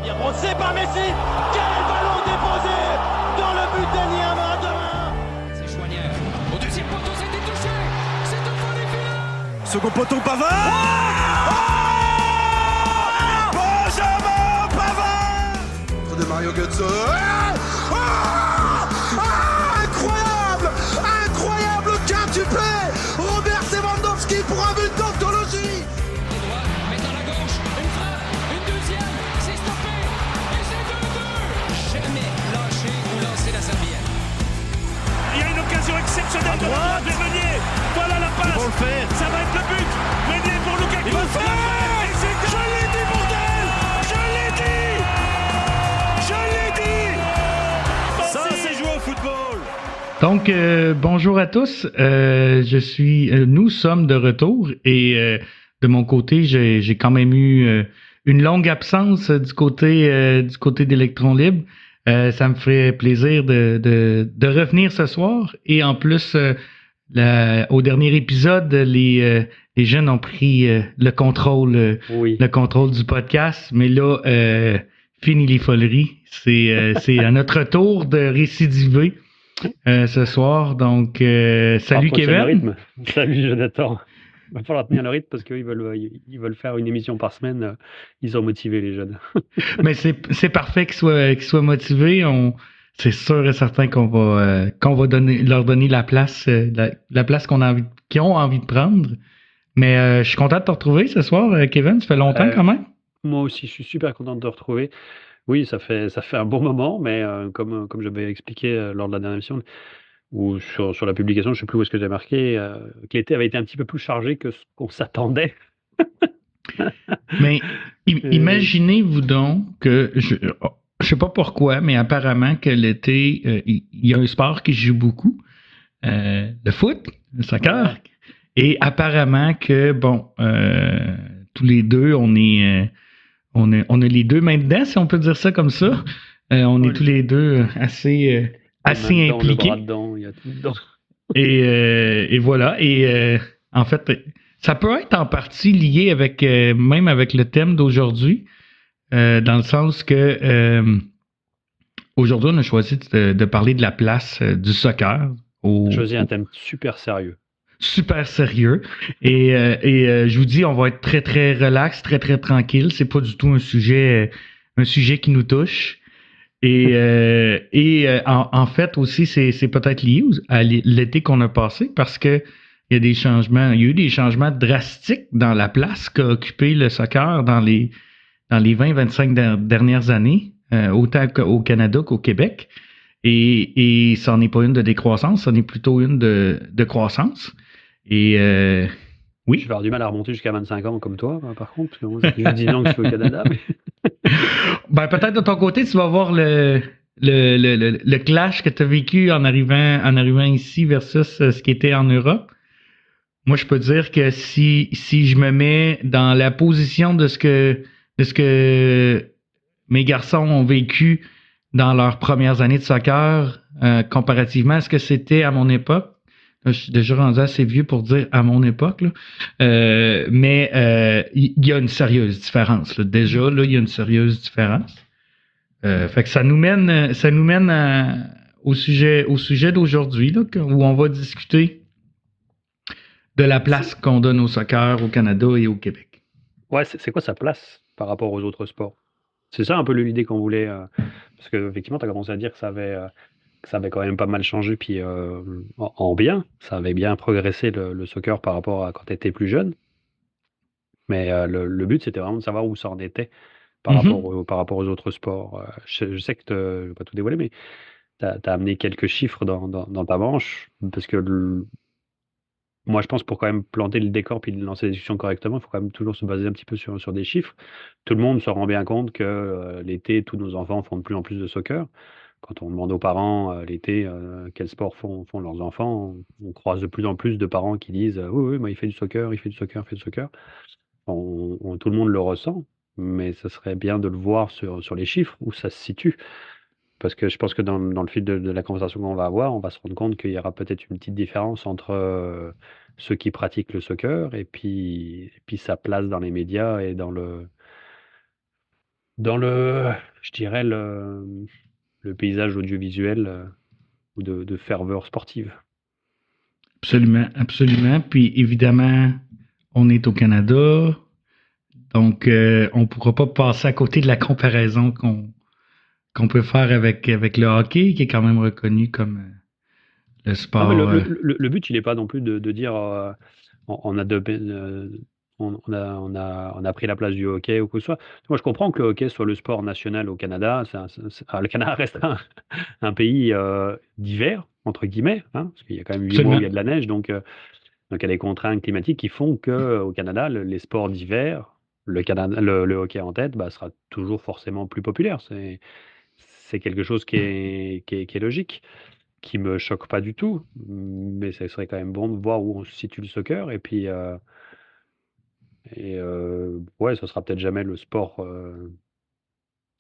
Bien brossé par Messi. Quel ballon déposé dans le but d'Eniama demain. C'est Chouanière. Au deuxième poteau, c'était touché. C'est une fois les finales. Second poteau, Pavard. Benjamin Pavard de Mario Götze. Incroyable, incroyable le quintuplé. Robert Lewandowski pour un but d'anthologie. Mais dans la gauche, une frappe, une deuxième, c'est stoppé. Et c'est 2-2. Jamais lâché ou lancer la serviette. Il y a une occasion exceptionnelle de la droite de Meunier. Voilà la passe. Ils vont le faire. Ça va être le but. Meunier pour Lukaku. Il va le faire. Et c'est je l'ai dit, bordel. Je l'ai dit. Je l'ai dit. Ça, c'est jouer au football. Donc, bonjour à tous. Nous sommes de retour et de mon côté, j'ai quand même eu une longue absence du côté d'Électron Libre. Ça me fait plaisir de revenir ce soir et en plus, au dernier épisode, les jeunes ont pris le contrôle du podcast, mais là, fini les foleries. C'est à notre tour de récidiver. Ce soir, donc salut Kevin. Salut Jonathan. Il va falloir tenir le rythme parce qu'ils veulent faire une émission par semaine. Ils sont motivés les jeunes. Mais c'est parfait qu'ils soient motivés. C'est sûr et certain qu'on va leur donner la place, la place qu'ils ont envie de prendre. Mais je suis content de te retrouver ce soir, Kevin. Ça fait longtemps quand même. Moi aussi, je suis super content de te retrouver. Oui, ça fait un bon moment, mais comme j'avais expliqué lors de la dernière émission, ou sur la publication, je ne sais plus où est-ce que j'ai marqué, que l'été avait été un petit peu plus chargé que ce qu'on s'attendait. Mais imaginez-vous donc que, je ne sais pas pourquoi, mais apparemment que l'été, il y a un sport qui se joue beaucoup, le foot, le soccer, et apparemment que, tous les deux, on a les deux mains dedans, si on peut dire ça comme ça. On est tous les deux assez impliqués. Le bras dedans, il y a tout dedans. Et voilà. Et en fait, ça peut être en partie lié même avec le thème d'aujourd'hui, dans le sens que aujourd'hui, on a choisi de parler de la place du soccer. On a choisi un thème super sérieux. Super sérieux. Et je vous dis, on va être très, très relax, très, très tranquille. C'est pas du tout un sujet qui nous touche. Et en fait aussi, c'est peut-être lié à l'été qu'on a passé parce que il y a eu des changements drastiques dans la place qu'a occupé le soccer dans les 20-25 dernières années, autant au Canada qu'au Québec. Et ça n'est pas une de décroissance, ça n'est plutôt une de croissance. Et oui. Je vais avoir du mal à remonter jusqu'à 25 ans comme toi, par contre, parce que je dis non que je suis au Canada. Mais... Ben, peut-être de ton côté, tu vas voir le clash que tu as vécu en arrivant ici versus ce qui était en Europe. Moi, je peux dire que si je me mets dans la position de ce que mes garçons ont vécu dans leurs premières années de soccer, comparativement à ce que c'était à mon époque, là, je suis déjà rendu assez vieux pour dire à mon époque, là. Mais il y a une sérieuse différence. Là. Déjà, là, il y a une sérieuse différence. Fait que ça nous mène au sujet d'aujourd'hui, là, où on va discuter de la place qu'on donne au soccer au Canada et au Québec. Ouais, c'est quoi sa place par rapport aux autres sports? C'est ça un peu l'idée qu'on voulait, parce qu'effectivement, tu as commencé à dire que ça avait quand même pas mal changé, puis en bien, ça avait bien progressé le soccer par rapport à quand tu étais plus jeune. Mais le but, c'était vraiment de savoir où ça en était par rapport aux autres sports. Je sais que je ne vais pas tout dévoiler, mais tu as amené quelques chiffres dans ta manche, parce que moi, je pense pour quand même planter le décor puis lancer la discussion correctement, il faut quand même toujours se baser un petit peu sur des chiffres. Tout le monde se rend bien compte que l'été, tous nos enfants font de plus en plus de soccer. Quand on demande aux parents l'été quel sport font leurs enfants, on croise de plus en plus de parents qui disent oui, moi, il fait du soccer, il fait du soccer, il fait du soccer. Tout le monde le ressent, mais ça serait bien de le voir sur les chiffres où ça se situe. Parce que je pense que dans le fil de la conversation qu'on va avoir, on va se rendre compte qu'il y aura peut-être une petite différence entre ceux qui pratiquent le soccer et puis sa place dans les médias et dans Dans je dirais le paysage audiovisuel ou de ferveur sportive. Absolument, absolument. Puis évidemment, on est au Canada, donc on ne pourra pas passer à côté de la comparaison qu'on peut faire avec le hockey, qui est quand même reconnu comme le Non, sport. mais le but, il n'est pas non plus de dire on a on a pris la place du hockey ou quoi que ce soit. Moi, je comprends que le hockey soit le sport national au Canada. Le Canada reste un pays d'hiver, entre guillemets, hein, parce qu'il y a quand même 8 mois où il y a de la neige, donc il y a des contraintes climatiques qui font qu'au Canada, les sports d'hiver, le hockey en tête, sera toujours forcément plus populaire. C'est quelque chose qui est logique, qui me choque pas du tout, mais ce serait quand même bon de voir où on se situe le soccer. Et puis, ouais, ce sera peut-être jamais le sport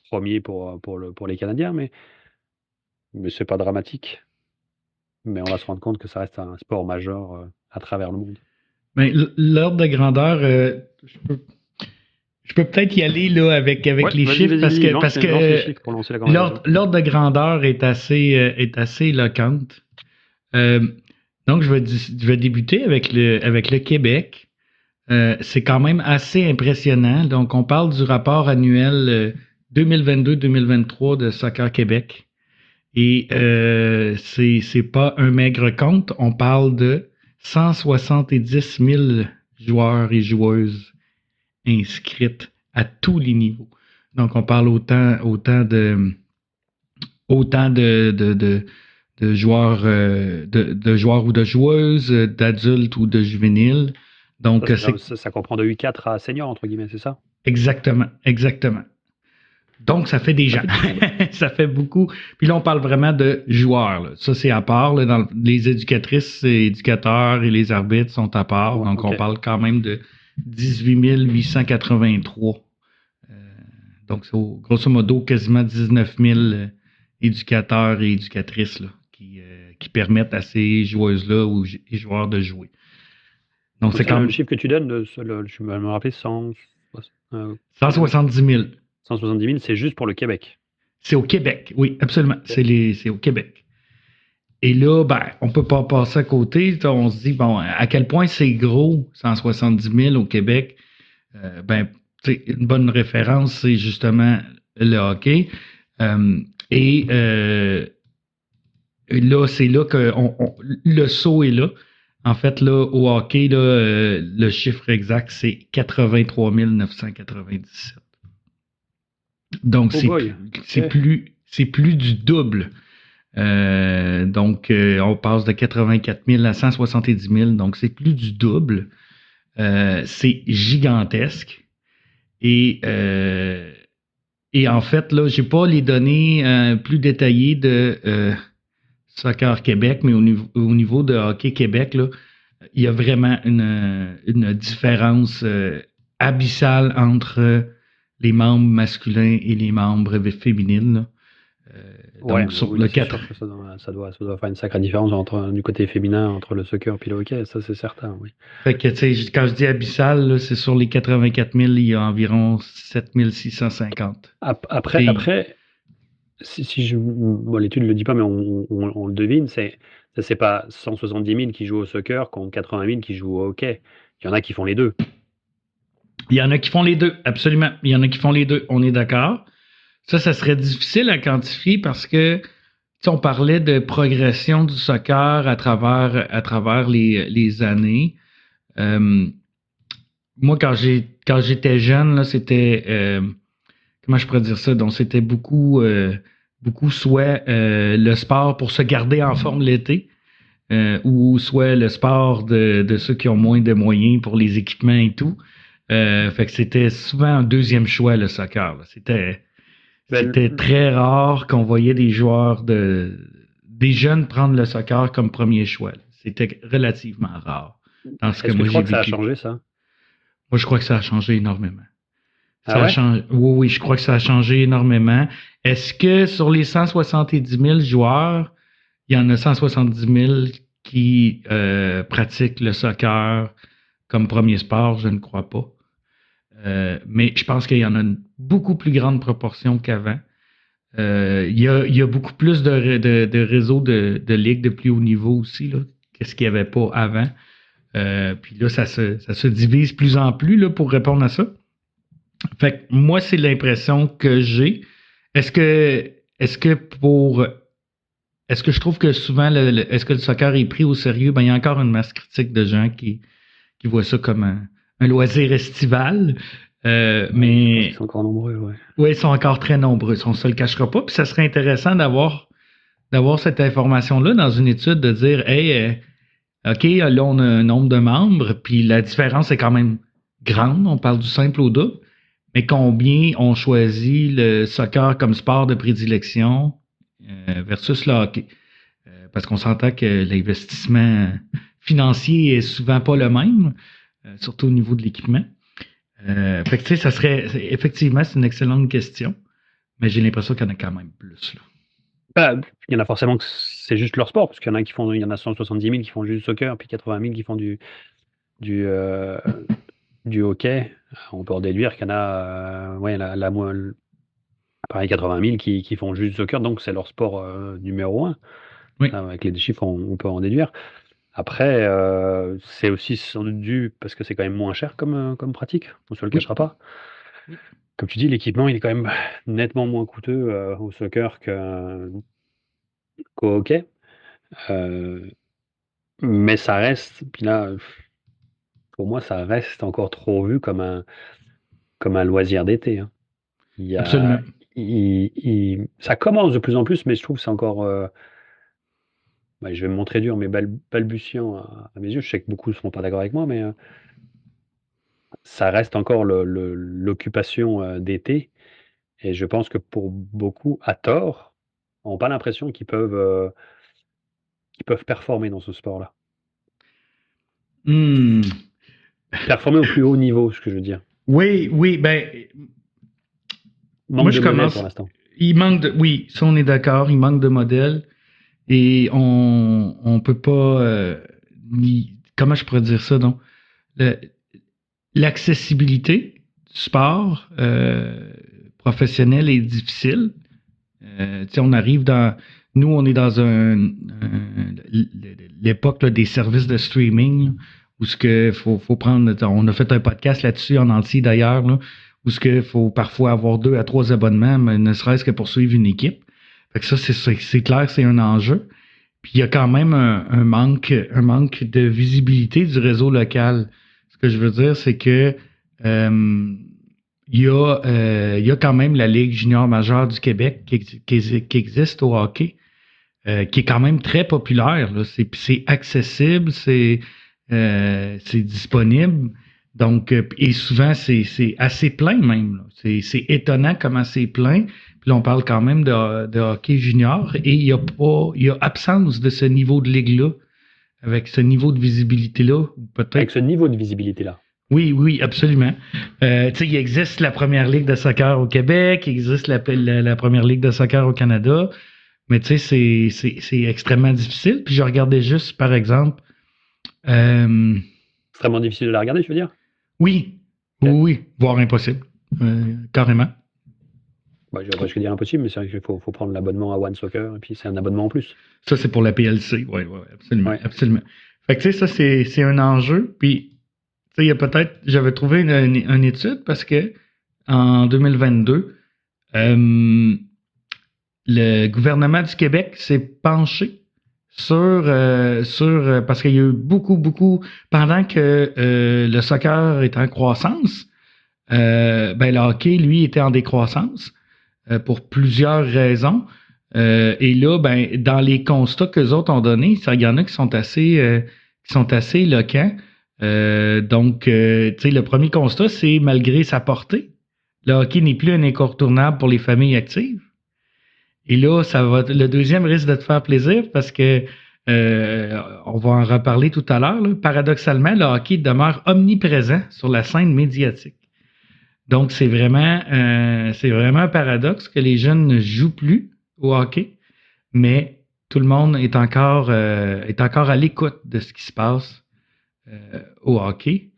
premier pour les Canadiens, mais c'est pas dramatique. Mais on va se rendre compte que ça reste un sport majeur à travers le monde. Mais l'ordre de grandeur, je peux peut-être y aller là avec les chiffres parce que l'ordre de grandeur est assez éloquente. Donc je vais débuter avec le Québec. C'est quand même assez impressionnant. Donc on parle du rapport annuel 2022-2023 de Soccer Québec. Et c'est pas un maigre compte. On parle de 170 000 joueurs et joueuses inscrites à tous les niveaux. Donc, on parle autant de joueurs, de joueurs ou de joueuses, d'adultes ou de juvéniles. Donc, ça comprend de U4 à senior, entre guillemets, c'est ça? Exactement. Donc, ça fait des gens. Ça fait beaucoup. Puis là, on parle vraiment de joueurs. Là. Ça, c'est à part. Là, les éducatrices et éducateurs et les arbitres sont à part. Ouais, donc, okay. On parle quand même de 18 883. Donc, c'est grosso modo quasiment 19 000 éducateurs et éducatrices là, qui permettent à ces joueuses-là ou joueurs de jouer. Donc, c'est quand même... Le chiffre que tu donnes, je me rappelle, 170 000. 170 000, c'est juste pour le Québec. C'est au Québec, oui, absolument. C'est au Québec. Et là, on peut pas passer à côté. On se dit, bon, à quel point c'est gros, 170 000 au Québec. Une bonne référence, c'est justement le hockey. Et là, c'est là que le saut est là. En fait, là, au hockey, là, le chiffre exact, c'est 83 997. Donc, c'est plus du double. Donc, on passe de 84 000 à 170 000. Donc, c'est plus du double. C'est gigantesque. Et en fait, là, j'ai pas les données plus détaillées de Soccer Québec, mais au niveau de Hockey Québec, là, il y a vraiment une différence abyssale entre les membres masculins et les membres féminines. Donc, sur le 4... ça doit faire une sacrée différence du côté féminin entre le soccer et le hockey, ça c'est certain, oui. Fait que, quand je dis abyssal, là, c'est sur les 84 000, il y a environ 7 650. Après, l'étude ne le dit pas, mais on le devine, c'est pas 170 000 qui jouent au soccer contre 80 000 qui jouent au hockey. Il y en a qui font les deux. Il y en a qui font les deux, absolument. Il y en a qui font les deux, on est d'accord. Ça serait difficile à quantifier parce que on parlait de progression du soccer à travers les années. Moi, quand j'étais jeune, là, c'était comment je pourrais dire ça? Donc, c'était beaucoup soit le sport pour se garder en forme l'été, ou soit le sport de ceux qui ont moins de moyens pour les équipements et tout. Fait que c'était souvent un deuxième choix, le soccer. Là. C'était très rare qu'on voyait des jeunes prendre le soccer comme premier choix. Là. C'était relativement rare. Est-ce que tu crois que ça a changé, ça? Moi, je crois que ça a changé énormément. Oui, je crois que ça a changé énormément. Est-ce que sur les 170 000 joueurs, il y en a 170 000 qui pratiquent le soccer comme premier sport? Je ne crois pas. Mais je pense qu'il y en a une beaucoup plus grande proportion qu'avant. Il y a beaucoup plus de réseaux de ligues de plus haut niveau aussi, là, qu'est-ce qu'il n'y avait pas avant. Puis là, ça se divise plus en plus là, pour répondre à ça. Fait que moi, c'est l'impression que j'ai. Est-ce que je trouve que souvent, est-ce que le soccer est pris au sérieux? Ben, il y a encore une masse critique de gens qui voient ça comme un loisir estival. Mais Ils sont encore nombreux, ouais. Oui, ils sont encore très nombreux. On ne se le cachera pas. Puis ça serait intéressant d'avoir cette information-là dans une étude, de dire, hey, OK, là, on a un nombre de membres, puis la différence est quand même grande. On parle du simple au double. Mais combien ont choisi le soccer comme sport de prédilection versus le hockey? Parce qu'on s'entend que l'investissement financier est souvent pas le même, surtout au niveau de l'équipement. Fait que tu sais, ça serait effectivement, c'est une excellente question, mais j'ai l'impression qu'il y en a quand même plus, là. Il y en a forcément que c'est juste leur sport, parce qu'il y en a il y en a 170 000 qui font juste du soccer, puis 80 000 qui font du hockey. On peut en déduire qu'il y en a, pareil, 80 000 qui font juste du soccer, donc c'est leur sport numéro 1. Oui. Avec les chiffres, on peut en déduire. Après, c'est aussi sans doute dû parce que c'est quand même moins cher comme pratique, on ne se le cachera pas. Oui. Comme tu dis, l'équipement, il est quand même nettement moins coûteux au soccer qu'au hockey. Mais ça reste, puis là, pour moi, ça reste encore trop vu comme un loisir d'été. Hein. Absolument. Ça commence de plus en plus, mais je trouve que c'est encore... je vais me montrer dur, mais balbutiant à mes yeux. Je sais que beaucoup ne seront pas d'accord avec moi, mais ça reste encore l'occupation d'été. Et je pense que pour beaucoup, à tort, n'ont pas l'impression qu'ils peuvent performer dans ce sport-là. Performer au plus haut niveau, ce que je veux dire. Oui, ben... Manque de modèle pour l'instant. Oui, ça on est d'accord, il manque de modèles. Et on peut pas... comment je pourrais dire ça, donc? L'accessibilité du sport professionnel est difficile. On arrive dans... Nous, on est dans l'époque là, des services de streaming, là, où ce que faut prendre... On a fait un podcast là-dessus en entier d'ailleurs, là, où ce que faut parfois avoir 2 à 3 abonnements, mais ne serait-ce que pour suivre une équipe. Fait que ça, c'est clair, c'est un enjeu. Puis il y a quand même un manque de visibilité du réseau local. Ce que je veux dire, c'est que il y a quand même la Ligue junior majeure du Québec qui existe au hockey, qui est quand même très populaire. Là. C'est accessible, c'est disponible. Donc, et souvent, c'est assez plein même. Là. C'est étonnant comment c'est plein. Puis là, on parle quand même de hockey junior et il y a absence de ce niveau de ligue-là, avec ce niveau de visibilité-là. Peut-être. Avec ce niveau de visibilité-là. Oui, absolument. Il existe la première ligue de soccer au Québec, il existe la première ligue de soccer au Canada, mais tu sais, c'est extrêmement difficile. Puis je regardais juste, par exemple... Extrêmement difficile de la regarder, je veux dire? Oui, voire impossible, carrément. Je vais presque dire impossible, mais c'est vrai qu'il faut prendre l'abonnement à One Soccer, et puis c'est un abonnement en plus. Ça, c'est pour la PLC, oui, absolument, Ouais. absolument. Fait que tu sais, ça, c'est un enjeu, puis tu sais, il y a peut-être, j'avais trouvé une étude, parce que en 2022, le gouvernement du Québec s'est penché sur parce qu'il y a eu beaucoup, pendant que le soccer est en croissance, le hockey, lui, était en décroissance. Pour plusieurs raisons. Et là, dans les constats qu'eux autres ont donnés, il y en a qui sont assez éloquents. Donc, tu sais, le premier constat, c'est malgré sa portée, le hockey n'est plus un incontournable pour les familles actives. Et là, le deuxième risque de te faire plaisir parce que on va en reparler tout à l'heure. Là. Paradoxalement, le hockey demeure omniprésent sur la scène médiatique. Donc, c'est vraiment un paradoxe que les jeunes ne jouent plus au hockey, mais tout le monde est encore à l'écoute de ce qui se passe au hockey.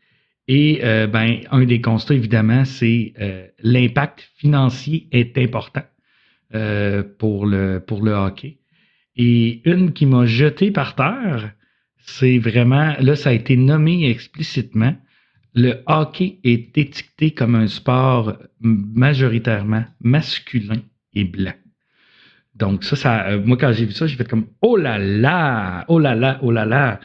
Et un des constats, évidemment, c'est l'impact financier est important pour le hockey. Et une qui m'a jeté par terre, c'est vraiment, là, ça a été nommé explicitement, le hockey est étiqueté comme un sport majoritairement masculin et blanc. Donc ça moi, quand j'ai vu ça, j'ai fait comme, oh là là, oh là là, oh là là.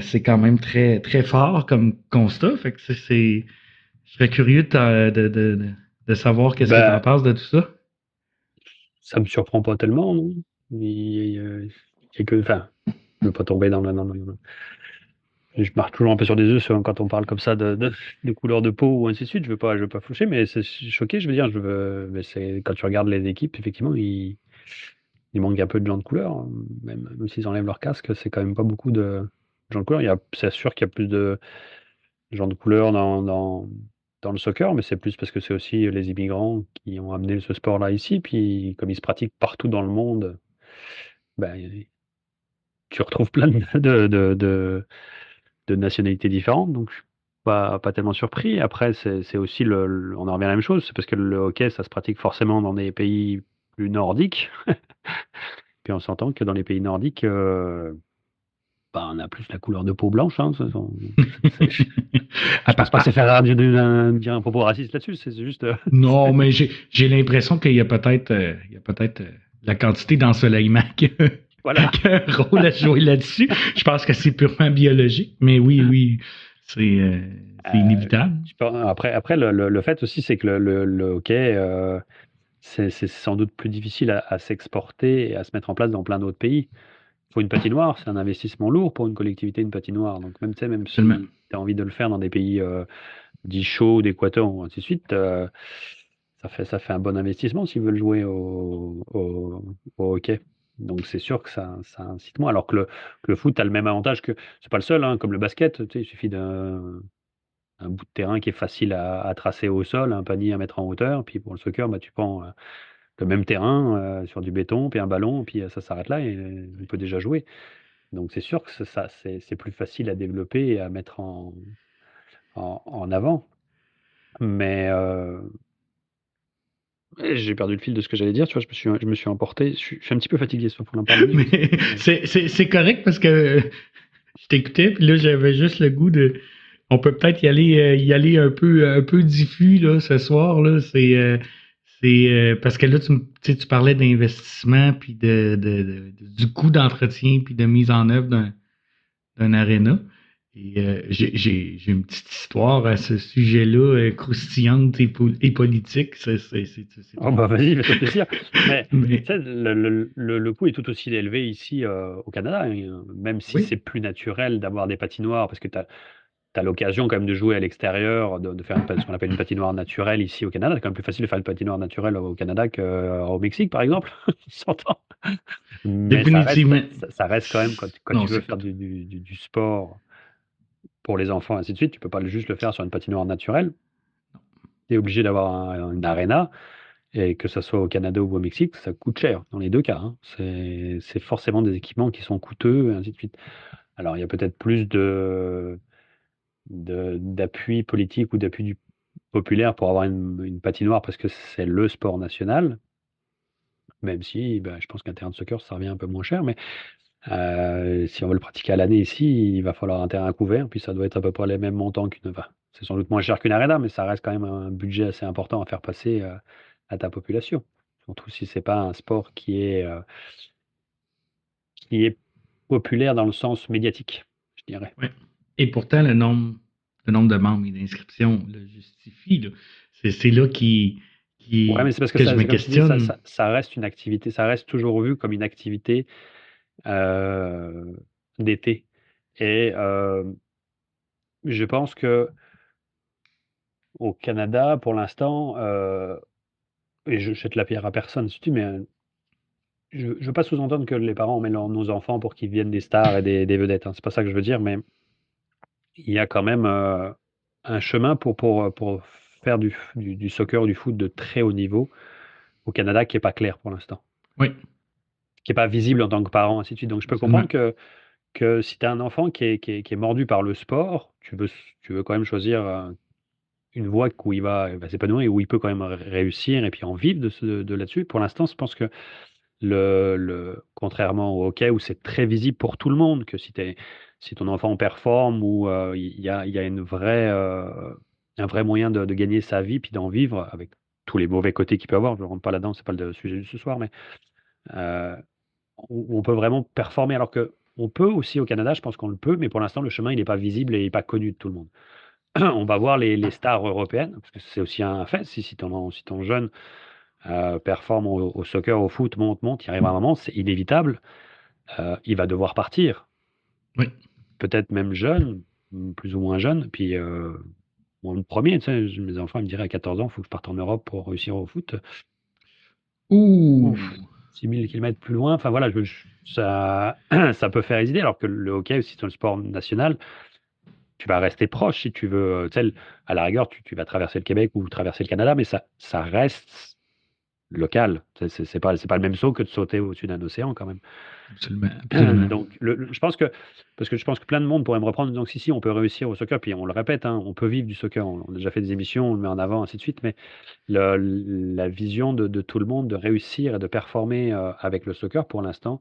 C'est quand même très, très fort comme constat. Fait que je serais curieux de savoir qu'est-ce que tu en penses de tout ça. Ça me surprend pas tellement, non? Il y a que, enfin, je veux pas tomber dans je marche toujours un peu sur des œufs quand on parle comme ça de couleur de peau ou ainsi de suite. Je veux pas floucher, mais c'est choqué. Je veux dire, mais c'est quand tu regardes les équipes, effectivement, il manque un peu de gens de couleur, hein. Même s'ils enlèvent leur casque, c'est quand même pas beaucoup de gens de couleur. C'est sûr qu'il y a plus de gens de couleur dans le soccer, mais c'est plus parce que c'est aussi les immigrants qui ont amené ce sport-là ici. Puis comme il se pratique partout dans le monde, ben, tu retrouves plein de nationalités différentes, donc je suis pas tellement surpris. Après, c'est aussi on en revient à la même chose, c'est parce que le hockey, ça se pratique forcément dans des pays plus nordiques. Puis on s'entend que dans les pays nordiques, on a plus la couleur de peau blanche. Hein, je pense pas que c'est faire dire un propos raciste là-dessus, c'est juste. Non, mais j'ai l'impression qu'il y a peut-être la quantité d'ensoleillement Voilà. qui a un rôle à jouer là-dessus. Je pense que c'est purement biologique, mais oui, c'est inévitable. Après le fait aussi, c'est que le hockey, c'est sans doute plus difficile à s'exporter et à se mettre en place dans plein d'autres pays. Il faut une patinoire, c'est un investissement lourd pour une collectivité, une patinoire. Donc même si tu as envie de le faire dans des pays dits chauds, d'Équateur ou ainsi de suite, ça fait un bon investissement s'ils veulent jouer au hockey. Donc c'est sûr que ça incite moins. Alors que le foot a le même avantage que, c'est pas le seul, hein, comme le basket, tu sais, il suffit d'un bout de terrain qui est facile à tracer au sol, un panier à mettre en hauteur. Puis pour le soccer, tu prends le même terrain sur du béton, puis un ballon, puis ça s'arrête là et on peut déjà jouer. Donc c'est sûr que c'est plus facile à développer et à mettre en avant. Mais j'ai perdu le fil de ce que j'allais dire, tu vois, je me suis emporté. Je suis un petit peu fatigué pour en parler. Mais c'est correct parce que je t'écoutais, puis là, j'avais juste le goût de. On peut peut-être y aller un peu diffus là, ce soir. Là. C'est parce que là, tu parlais d'investissement, puis du coût d'entretien, puis de mise en œuvre d'un aréna. Et j'ai une petite histoire à ce sujet-là, croustillante et politique. Vas-y, fais-toi plaisir. Mais tu sais, le coût est tout aussi élevé ici au Canada, hein, même si c'est plus naturel d'avoir des patinoires, parce que tu as l'occasion quand même de jouer à l'extérieur, de faire ce qu'on appelle une patinoire naturelle ici au Canada. C'est quand même plus facile de faire une patinoire naturelle au Canada qu'au Mexique, par exemple. On s'entend. Mais définitivement. Ça reste quand même, quand tu veux faire du sport pour les enfants, ainsi de suite, tu peux pas juste le faire sur une patinoire naturelle. Tu es obligé d'avoir une arena, et que ce soit au Canada ou au Mexique, ça coûte cher dans les deux cas. Hein. C'est forcément des équipements qui sont coûteux, et ainsi de suite. Alors, il y a peut-être plus d'appui politique ou d'appui populaire pour avoir une patinoire parce que c'est le sport national, même si je pense qu'un terrain de soccer, ça revient un peu moins cher, mais si on veut le pratiquer à l'année ici, il va falloir un terrain couvert, puis ça doit être à peu près les mêmes montants c'est sans doute moins cher qu'une arena, mais ça reste quand même un budget assez important à faire passer à ta population. Surtout si c'est pas un sport qui est populaire dans le sens médiatique, je dirais. Ouais. Et pourtant, le nombre de membres et d'inscriptions le justifie. Là. C'est là Ouais, mais c'est parce que je me questionne. Ça reste une activité, ça reste toujours vu comme une activité d'été. Et je pense que au Canada, pour l'instant, et je jette la pierre à personne, mais je ne veux pas sous-entendre que les parents emmènent nos enfants pour qu'ils viennent des stars et des vedettes. Hein. C'est pas ça que je veux dire, mais il y a quand même un chemin pour faire du soccer, du foot de très haut niveau au Canada qui n'est pas clair pour l'instant. Oui. Qui n'est pas visible en tant que parent, ainsi de suite. Donc je peux comprendre que que si tu as un enfant qui est mordu par le sport, tu veux quand même choisir une voie où il va s'épanouir et où il peut quand même réussir et puis en vivre de là-dessus. Pour l'instant, je pense que contrairement au hockey où c'est très visible pour tout le monde, que si ton enfant performe ou il y a un vrai moyen de gagner sa vie puis d'en vivre avec tous les mauvais côtés qu'il peut avoir. Je ne rentre pas là-dedans, c'est pas le sujet de ce soir, mais euh, on peut vraiment performer. Alors que on peut aussi au Canada, je pense qu'on le peut, mais pour l'instant, le chemin, il n'est pas visible et il n'est pas connu de tout le monde. On va voir les stars européennes, parce que c'est aussi un fait. Si ton jeune performe au soccer, au foot, monte, il arrive à un moment, c'est inévitable. Il va devoir partir. Oui. Peut-être même jeune, plus ou moins jeune. Puis, moi, le premier, tu sais, mes enfants ils me diraient à 14 ans, il faut que je parte en Europe pour réussir au foot. Ouh. 6000 km plus loin, enfin voilà, ça peut faire hésiter, alors que le hockey, si c'est le sport national, tu vas rester proche si tu veux. Tu sais, à la rigueur, tu vas traverser le Québec ou traverser le Canada, mais ça reste local. C'est pas le même saut que de sauter au-dessus d'un océan quand même. Absolument. Donc, je pense que, parce que je pense que plein de monde pourrait me reprendre en disant que si, on peut réussir au soccer, puis on le répète, hein, on peut vivre du soccer, on a déjà fait des émissions, on le met en avant, ainsi de suite, mais la vision de tout le monde de réussir et de performer avec le soccer, pour l'instant,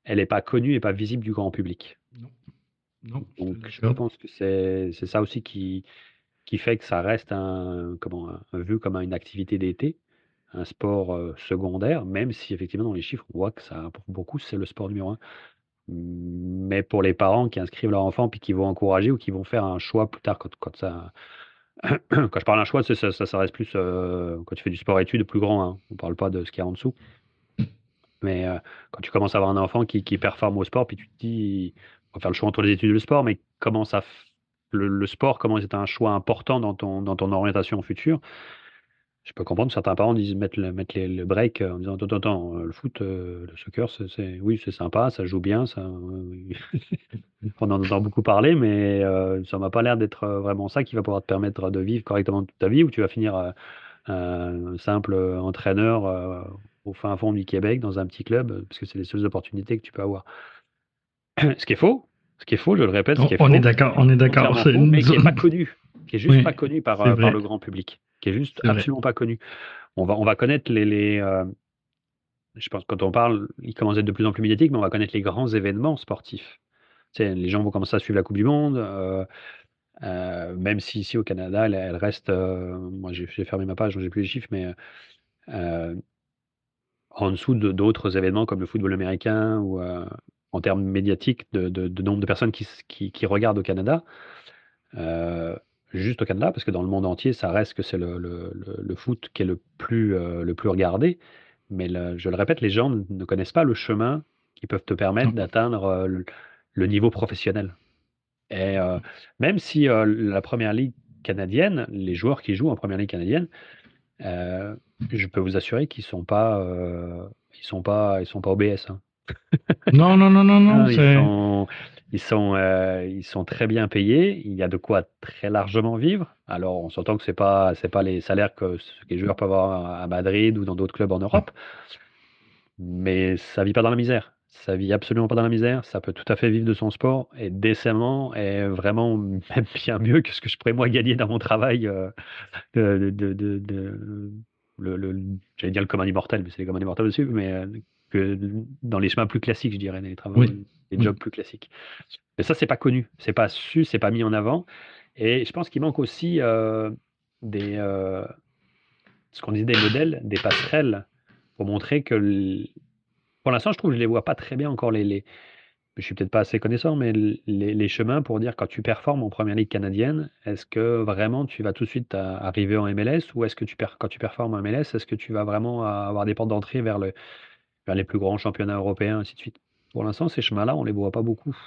elle n'est pas connue et pas visible du grand public. Non, Donc, je pense que c'est ça aussi qui fait que ça reste vu comme une activité d'été, un sport secondaire, même si effectivement dans les chiffres, on voit que ça, pour beaucoup, c'est le sport numéro un. Mais pour les parents qui inscrivent leur enfant puis qui vont encourager ou qui vont faire un choix plus tard, quand ça. Quand je parle d'un choix, ça reste plus quand tu fais du sport-études plus grand, hein. On ne parle pas de ce qu'il y a en dessous. Mais quand tu commences à avoir un enfant qui performe au sport, puis tu te dis, on va faire le choix entre les études et le sport, mais comment le sport, comment c'est un choix important dans ton orientation future. Je peux comprendre que certains parents disent mettre le break en disant attends, le foot, le soccer, oui, c'est sympa, ça joue bien, ça, on en entend beaucoup parler, mais ça m'a pas l'air d'être vraiment ça qui va pouvoir te permettre de vivre correctement toute ta vie, où tu vas finir un simple entraîneur au fin fond du Québec dans un petit club, parce que c'est les seules opportunités que tu peux avoir. Ce qui est faux, je le répète, ce qui est on faux, est d'accord. entièrement faux, mais qui n'est pas connu, qui est juste Oui, pas connu par c'est vrai. le grand public, qui est juste C'est vrai. absolument pas connu. On va connaître je pense que quand on parle, il commence à être de plus en plus médiatique, mais on va connaître les grands événements sportifs. Tu sais, les gens vont commencer à suivre la Coupe du Monde, même si ici au Canada, elle reste. Moi, j'ai fermé ma page, donc j'ai plus les chiffres, mais en dessous d'autres événements comme le football américain ou en termes médiatiques de nombre de personnes qui regardent au Canada. Juste au Canada, parce que dans le monde entier, ça reste que c'est le foot qui est le plus regardé. Mais je le répète, les gens ne connaissent pas le chemin qui peuvent te permettre d'atteindre le niveau professionnel. Et même si la première ligue canadienne, les joueurs qui jouent en première ligue canadienne, je peux vous assurer qu'ils ils sont pas OBS, hein. Non. Ah, ils sont très bien payés. Il y a de quoi très largement vivre. Alors, on s'entend que c'est pas les salaires que les joueurs peuvent avoir à Madrid ou dans d'autres clubs en Europe, mais ça vit pas dans la misère. Ça vit absolument pas dans la misère. Ça peut tout à fait vivre de son sport et décemment et vraiment même bien mieux que ce que je pourrais moi gagner dans mon travail. J'allais dire le commun immortel, mais c'est les communs immortels aussi, mais que dans les chemins plus classiques, je dirais, les travaux, les jobs plus classiques. Mais ça, c'est pas connu, c'est pas su, c'est pas mis en avant. Et je pense qu'il manque aussi ce qu'on disait, des modèles, des passerelles pour montrer que, pour l'instant, je trouve que je les vois pas très bien encore je suis peut-être pas assez connaissant, mais les chemins pour dire quand tu performes en première ligue canadienne, est-ce que vraiment tu vas tout de suite arriver en MLS ou est-ce que quand tu performes en MLS, est-ce que tu vas vraiment avoir des portes d'entrée vers les plus grands championnats européens, ainsi de suite? Pour l'instant, ces chemins-là, on les voit pas beaucoup.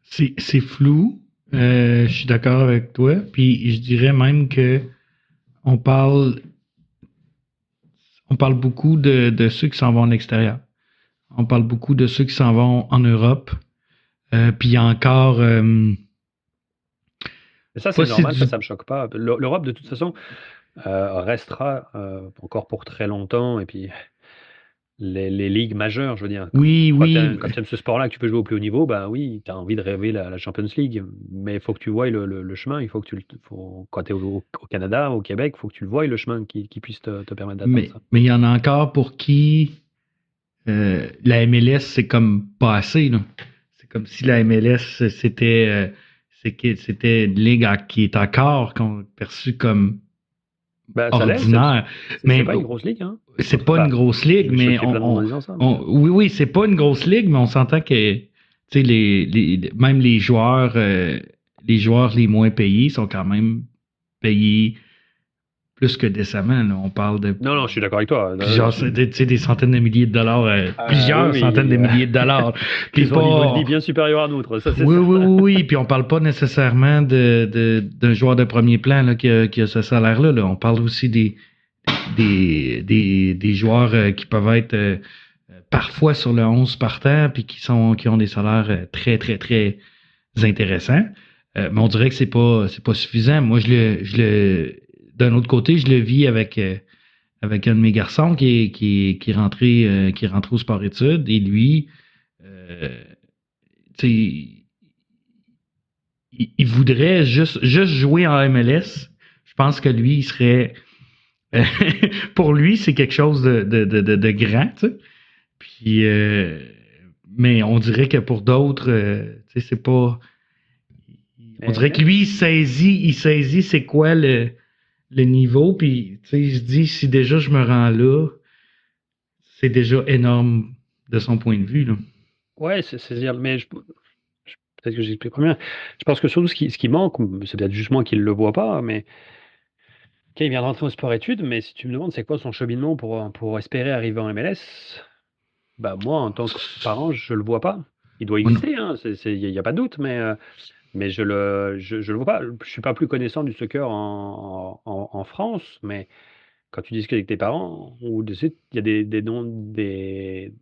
C'est flou. Je suis d'accord avec toi. Puis je dirais même que on parle beaucoup de ceux qui s'en vont en extérieur. On parle beaucoup de ceux qui s'en vont en Europe. Puis il y a encore. Mais ça, c'est normal, ça me choque pas. L'Europe, de toute façon, restera encore pour très longtemps. Et puis, les ligues majeures, je veux dire. Oui, Quand oui. tu aimes ce sport-là, que tu peux jouer au plus haut niveau, bah oui, tu as envie de rêver la Champions League. Mais il faut que tu voies le chemin. Il faut que quand tu es au Canada, au Québec, il faut que tu le voies, le chemin qui puisse te permettre d'atteindre ça. Mais il y en a encore pour qui la MLS, c'est comme pas assez, là. C'est comme si la MLS, c'était une ligue qui est encore perçue comme Bah, ça l'est, ordinaire. Mais c'est pas une grosse ligue, hein. c'est pas Bah, une grosse ligue, je vais mais choquer plein de monde en disant ça. oui, c'est pas une grosse ligue, mais on s'entend que tu sais, même les joueurs les moins payés sont quand même payés plus que décemment. Là. On parle de Non, je suis d'accord avec toi. genre, tu sais, des centaines de milliers de dollars, plusieurs oui, centaines de milliers de dollars. Puis Ils ont un niveau de vie bien supérieur à nôtre, ça c'est oui, ça. oui, puis on parle pas nécessairement d'un joueur de premier plan là, qui a ce salaire-là. Là. On parle aussi des joueurs qui peuvent être parfois sur le 11 partant, puis qui ont des salaires très, très, très intéressants. Mais on dirait que c'est pas suffisant. Moi, d'un autre côté, je le vis avec un de mes garçons qui est rentré au sport-études, et lui, tu sais, il voudrait juste jouer en MLS. Je pense que lui, il serait. Pour lui, c'est quelque chose de grand, tu sais. Puis, mais on dirait que pour d'autres, tu sais, c'est pas. On dirait que lui, il saisit c'est quoi le niveau. Puis, tu sais, il se dit, si déjà je me rends là, c'est déjà énorme de son point de vue, là. Ouais, c'est-à-dire, mais peut-être que j'explique pas bien. Je pense que surtout ce qui manque, c'est peut-être juste moi qui ne le vois pas, mais il vient de rentrer au sport-études, mais si tu me demandes c'est quoi son cheminement pour espérer arriver en MLS, bah moi, en tant que parent, je le vois pas. Il doit exister, hein, il n'y a pas de doute, mais je le vois pas. Je suis pas plus connaissant du soccer en France, mais quand tu discutes avec tes parents, ou de suite, il y a des noms des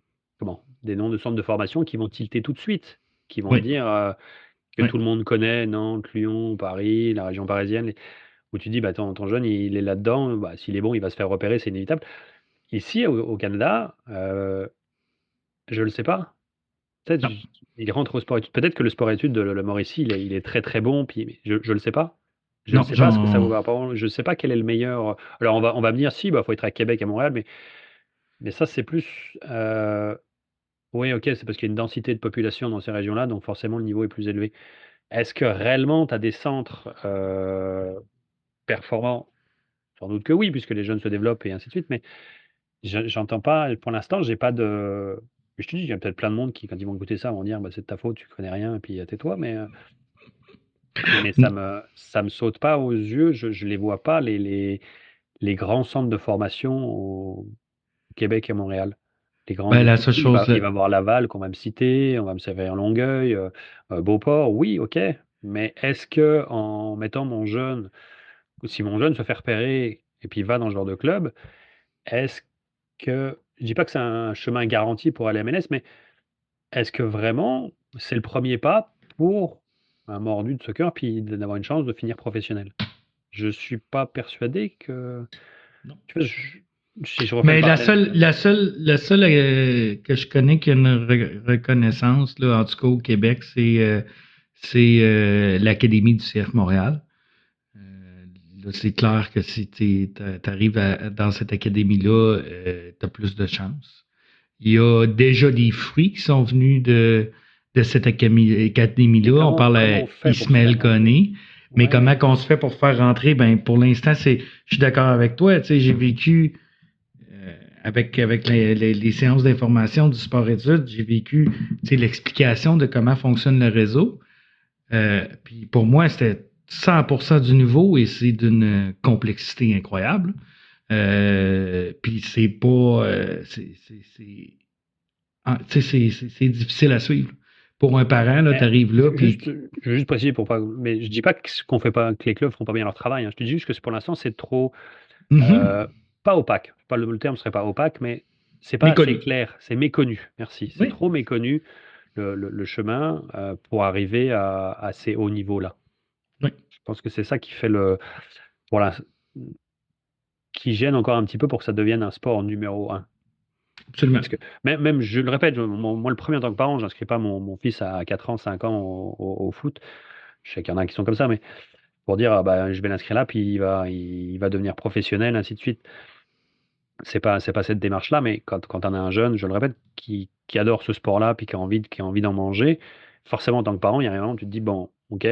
noms de centres de formation qui vont tilter tout de suite, qui vont Oui. dire que Oui. tout le monde connaît, Nantes, Lyon, Paris, la région parisienne, où tu dis, bah, ton jeune, il est là-dedans, bah, s'il est bon, il va se faire repérer, c'est inévitable. Ici, au Canada, je le sais pas. Peut-être Non. il rentre au sport-études. Peut-être que le sport-études de le Mauricie, il est très très bon, puis mais je le sais pas. Je ne Non, sais pas ce que ça vaut. Apparemment, je ne sais pas quel est le meilleur. Alors on va me dire si, bah faut être à Québec, à Montréal, mais ça c'est plus. Oui, ok, c'est parce qu'il y a une densité de population dans ces régions-là, donc forcément le niveau est plus élevé. Est-ce que réellement tu as des centres performants? Sans doute que oui, puisque les jeunes se développent et ainsi de suite, mais j'entends pas, pour l'instant, j'ai pas de. Je te dis, il y a peut-être plein de monde qui, quand ils vont écouter ça, vont dire bah, c'est de ta faute, tu connais rien, et puis tais-toi, mais ça me saute pas aux yeux, je les vois pas, les grands centres de formation au Québec et à Montréal. Les grandes Ben, la équipes, seule chose. il va y avoir Laval qu'on va me citer, on va me servir en Longueuil, Beauport, oui, ok, mais est-ce que en mettant mon jeune, ou si mon jeune se fait repérer et puis va dans ce genre de club, est-ce que, je dis pas que c'est un chemin garanti pour aller à MLS, mais est-ce que vraiment c'est le premier pas pour un mordu de soccer, puis d'avoir une chance de finir professionnel? Je suis pas persuadé que. Non. Tu vois, si je refais Mais le parallèle. la seule que je connais qui a une reconnaissance, là, en tout cas au Québec, c'est l'Académie du CF Montréal. Là, c'est clair que si tu arrives dans cette académie-là, tu as plus de chance. Il y a déjà des fruits qui sont venus de cette académie-là. On parle à Ismaël Koné. Mais Ouais. comment qu'on se fait pour faire rentrer? Ben, pour l'instant, je suis d'accord avec toi. Tu sais, j'ai vécu avec les séances d'information du sport-études, j'ai vécu l'explication de comment fonctionne le réseau. Puis pour moi, c'était 100% du nouveau et c'est d'une complexité incroyable. Puis c'est pas. C'est difficile à suivre. Pour un parent, là, tu arrives là. Puis... Je veux juste préciser pour pas. Mais je dis pas qu'on fait pas, que les clubs font pas bien leur travail, hein. Je te dis juste que pour l'instant, c'est trop. Pas opaque. Pas le terme serait pas opaque, mais c'est pas assez clair. C'est méconnu. Merci. C'est trop méconnu le chemin pour arriver à ces hauts niveaux-là. Oui. Je pense que c'est ça qui fait qui gêne encore un petit peu pour que ça devienne un sport numéro 1. Absolument. Parce que même je le répète, moi le premier en tant que parent, j'inscris pas mon fils à 4 ans, 5 ans au foot. Je sais qu'il y en a qui sont comme ça, mais pour dire ah bah, je vais l'inscrire là, puis il va devenir professionnel, ainsi de suite. C'est pas cette démarche-là, mais quand on a un jeune, je le répète, qui adore ce sport-là, puis qui a envie d'en manger, forcément en tant que parent, il y a un moment où tu te dis bon, ok,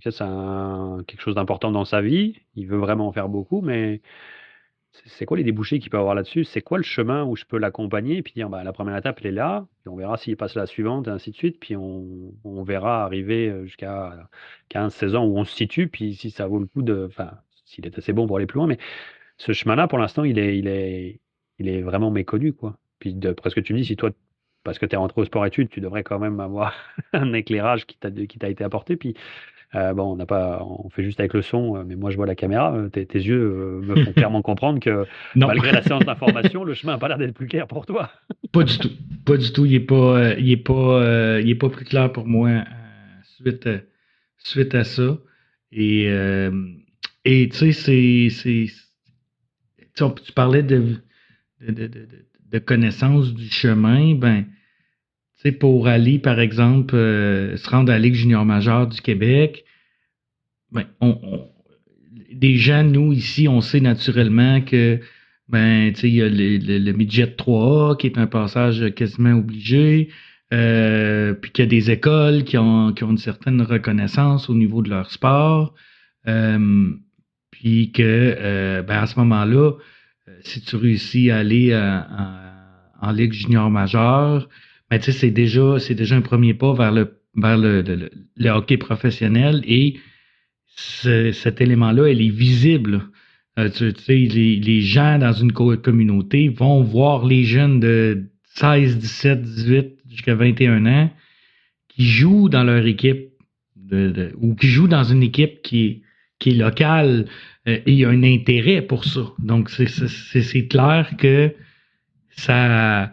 ça c'est quelque chose d'important dans sa vie, il veut vraiment en faire beaucoup, mais c'est quoi les débouchés qu'il peut avoir là-dessus? C'est quoi le chemin où je peux l'accompagner? Et puis dire, bah, la première étape, elle est là, puis on verra s'il passe la suivante, et ainsi de suite. Puis on verra arriver jusqu'à 15-16 ans où on se situe, puis si ça vaut le coup enfin, s'il est assez bon pour aller plus loin. Mais ce chemin-là, pour l'instant, il est vraiment méconnu, quoi. Puis d'après ce que tu me dis, si toi, parce que tu es rentré au sport-études, tu devrais quand même avoir un éclairage qui t'a été apporté. Puis bon, on fait juste avec le son, mais moi je vois la caméra. Tes yeux me font clairement comprendre que Non, malgré la séance d'information, le chemin n'a pas l'air d'être plus clair pour toi. pas du tout. Pas du tout. Il est pas plus clair pour moi suite à ça. Et tu sais, tu parlais de connaissance du chemin. Ben, tu sais, pour aller, par exemple, se rendre à la Ligue junior majeure du Québec, ben, des gens, nous, ici, on sait naturellement que, ben, tu sais, il y a le midget 3A qui est un passage quasiment obligé, puis qu'il y a des écoles qui ont une certaine reconnaissance au niveau de leur sport, puis que, ben, à ce moment-là, si tu réussis à aller en Ligue junior majeure, ben, tu sais, c'est déjà un premier pas vers le hockey professionnel et cet élément-là, elle est visible. Tu sais, les gens dans une communauté vont voir les jeunes de 16, 17, 18 jusqu'à 21 ans qui jouent dans leur équipe ou qui jouent dans une équipe qui est locale et il y a un intérêt pour ça. Donc, c'est clair que ça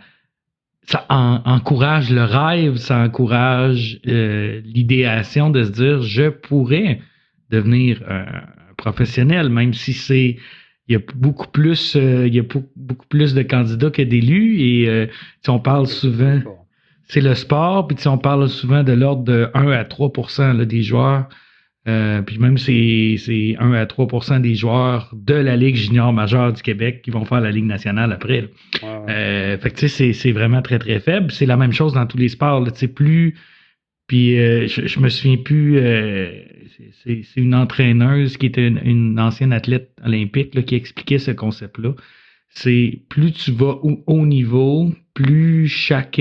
encourage le rêve, ça encourage l'idéation de se dire je pourrais devenir un professionnel, même si il y a beaucoup plus de candidats que d'élus et on parle souvent c'est le sport, puis on parle souvent de l'ordre de 1 à 3% là, des joueurs. Puis même c'est 1 à 3% des joueurs de la Ligue junior majeure du Québec qui vont faire la Ligue nationale après. Fait que tu sais, c'est vraiment très très faible. C'est la même chose dans tous les sports. Là, puis je me souviens plus. C'est une entraîneuse qui était une ancienne athlète olympique là, qui expliquait ce concept-là. C'est plus tu vas au haut niveau, plus chaque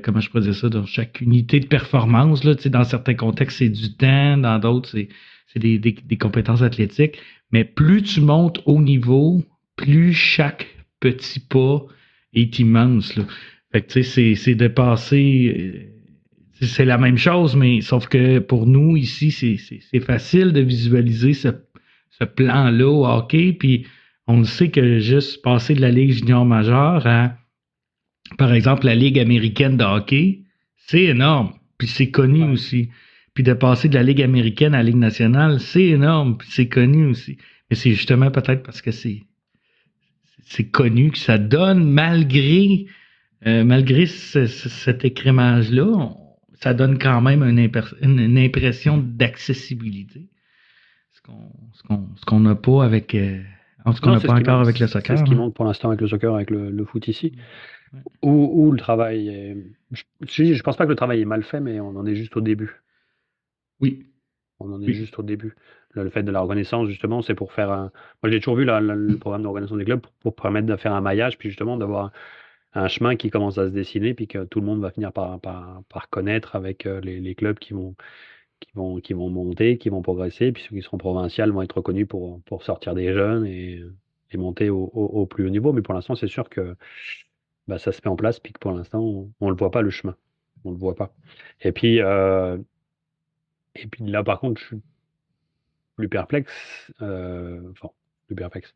comment je pourrais dire ça, dans chaque unité de performance, là, dans certains contextes, c'est du temps, dans d'autres, c'est des compétences athlétiques. Mais plus tu montes au niveau, plus chaque petit pas est immense. Là. Fait que tu sais, c'est de passer. C'est la même chose, mais sauf que pour nous, ici, c'est facile de visualiser ce plan-là au hockey. Puis on le sait que juste passer de la Ligue junior majeure à par exemple, la Ligue américaine de hockey, c'est énorme, puis c'est connu aussi. Puis de passer de la Ligue américaine à la Ligue nationale, c'est énorme, puis c'est connu aussi. Mais c'est justement peut-être parce que c'est connu que ça donne, malgré cet écrémage-là, ça donne quand même une impression d'accessibilité. Ce qu'on n'a pas avec... ce qu'on n'a pas encore avec le soccer. C'est ce qui manque pour l'instant avec le soccer, avec le foot ici. Où le travail est... Je pense pas que le travail est mal fait, mais on en est juste au début. Oui. On en est juste au début. Le fait de la reconnaissance, justement, c'est pour faire un... Moi, j'ai toujours vu le programme de reconnaissance des clubs pour permettre de faire un maillage, puis justement d'avoir un chemin qui commence à se dessiner, puis que tout le monde va finir par connaître avec les clubs qui vont monter, qui vont progresser, puis ceux qui seront provinciales vont être reconnus pour sortir des jeunes et monter au plus haut niveau. Mais pour l'instant, c'est sûr que ça se met en place, puis que pour l'instant, on ne le voit pas, le chemin. On ne le voit pas. Et puis là, par contre, je suis plus perplexe. Plus perplexe.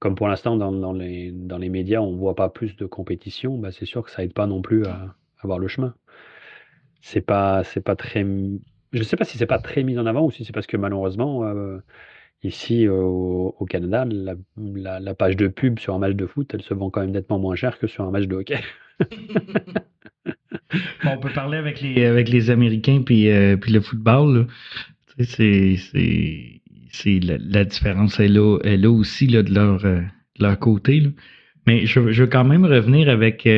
Comme pour l'instant, dans les médias, on ne voit pas plus de compétition, c'est sûr que ça aide pas non plus à avoir le chemin. C'est pas très... Je ne sais pas si c'est pas très mis en avant ou si c'est parce que malheureusement, il Ici, au Canada, la page de pub sur un match de foot, elle se vend quand même nettement moins cher que sur un match de hockey. Bon, on peut parler avec les Américains puis le football, là. Tu sais, c'est la différence est là aussi là, de leur côté, là. Mais je veux quand même revenir avec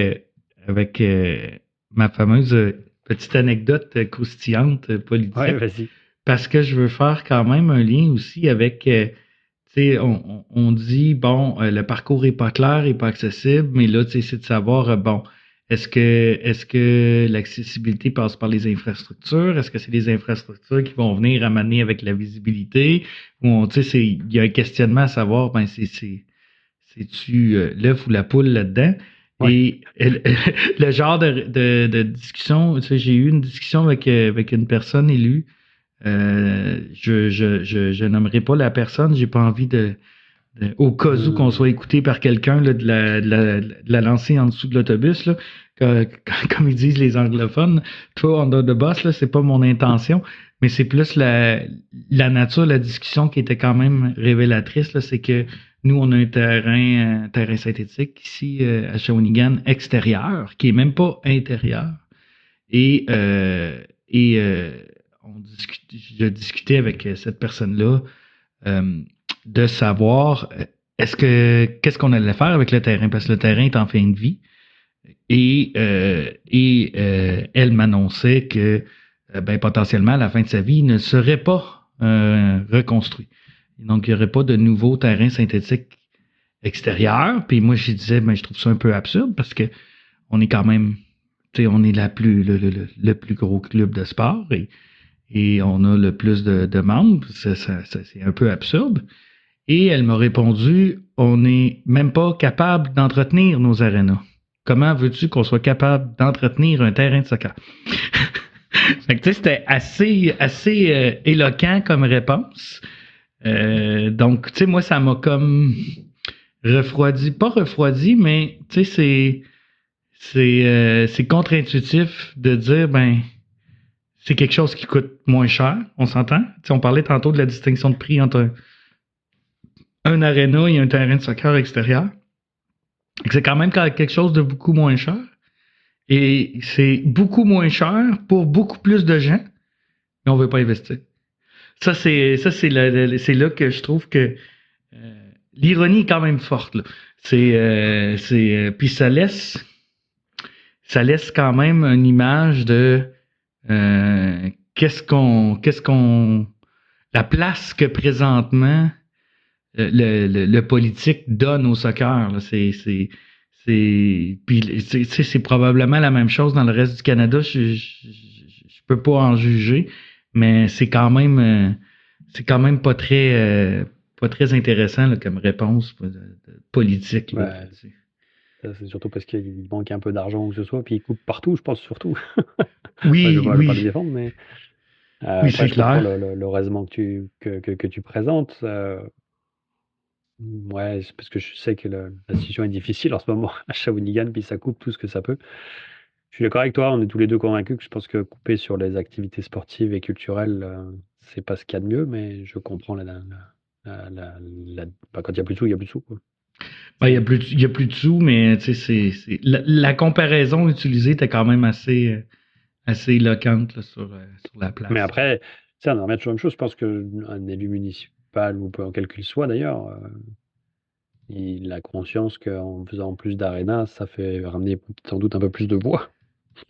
ma fameuse petite anecdote croustillante politique. Ouais, vas-y. Parce que je veux faire quand même un lien aussi avec, tu sais, on dit, bon, le parcours est pas clair, est pas accessible, mais là, tu sais, c'est de savoir, bon, est-ce que l'accessibilité passe par les infrastructures? Est-ce que c'est les infrastructures qui vont venir amener avec la visibilité? Ou, tu sais, il y a un questionnement à savoir, ben, c'est-tu l'œuf ou la poule là-dedans? Ouais. Et le genre de discussion, tu sais, j'ai eu une discussion avec une personne élue. Je nommerai pas la personne, j'ai pas envie au cas où qu'on soit écouté par quelqu'un là, de la lancer en dessous de l'autobus, là, comme ils disent les anglophones, toi under the bus, là, c'est pas mon intention, mais c'est plus la nature de la discussion qui était quand même révélatrice, là, c'est que nous, on a un terrain synthétique ici à Shawinigan extérieur, qui est même pas intérieur. Et je discutais avec cette personne-là de savoir qu'est-ce qu'on allait faire avec le terrain, parce que le terrain est en fin de vie. Et elle m'annonçait que potentiellement, à la fin de sa vie, il ne serait pas reconstruit. Donc, il n'y aurait pas de nouveau terrain synthétique extérieur. Puis moi, je disais, je trouve ça un peu absurde parce que on est quand même, on est le plus gros club de sport et on a le plus de membres. C'est un peu absurde. Et elle m'a répondu, on n'est même pas capable d'entretenir nos arénas. Comment veux-tu qu'on soit capable d'entretenir un terrain de soccer? Fait que, c'était assez éloquent comme réponse. Donc, tu sais, moi, ça m'a comme pas refroidi, mais tu sais, c'est contre-intuitif de dire, c'est quelque chose qui coûte moins cher, on s'entend? Tu sais, on parlait tantôt de la distinction de prix entre un aréna et un terrain de soccer extérieur. C'est quand même quelque chose de beaucoup moins cher. Et c'est beaucoup moins cher pour beaucoup plus de gens, mais on veut pas investir. Ça, c'est là que je trouve que l'ironie est quand même forte, là. Puis ça laisse quand même une image de la place que présentement le politique donne au soccer, là. C'est probablement la même chose dans le reste du Canada. Je peux pas en juger, mais c'est quand même pas très intéressant là, comme réponse politique. Là, ça, c'est surtout parce qu'il manque un peu d'argent ou que ce soit, puis il coupe partout, je pense surtout. Oui, je ne veux pas le défendre, mais oui, c'est clair. Le raisonnement que tu présentes. Ouais, c'est parce que je sais que la situation est difficile en ce moment à Shawinigan, puis ça coupe tout ce que ça peut. Je suis d'accord avec toi, on est tous les deux convaincus que je pense que couper sur les activités sportives et culturelles, c'est pas ce qu'il y a de mieux, mais je comprends quand il n'y a plus de sous, il n'y a plus de sous, quoi. Il y a plus de sous, mais tu sais, la comparaison utilisée était quand même assez éloquente là, sur la place. Mais après, ça, on en revient toujours la même chose. Je pense qu'un élu municipal, ou quel qu'il soit d'ailleurs, il a conscience qu'en faisant plus d'arénas, ça fait ramener sans doute un peu plus de bois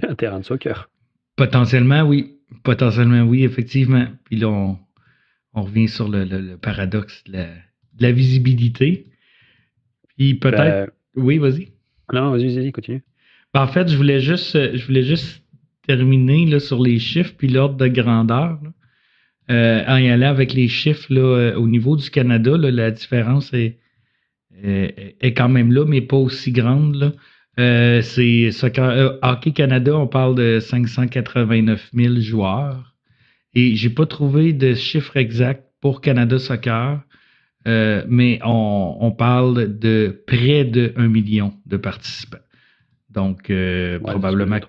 un terrain de soccer. Potentiellement, oui, effectivement. Puis là, on revient sur le paradoxe de la visibilité. Puis peut-être... Oui, vas-y. Non, vas-y, continue. En fait, je voulais juste terminer là, sur les chiffres puis l'ordre de grandeur. Là. En y allant avec les chiffres là, au niveau du Canada, là, la différence est quand même là, mais pas aussi grande. Là. C'est Hockey Canada, on parle de 589 000 joueurs. Et j'ai pas trouvé de chiffre exact pour Canada Soccer, mais on parle de près de 1 million de participants. Donc, probablement...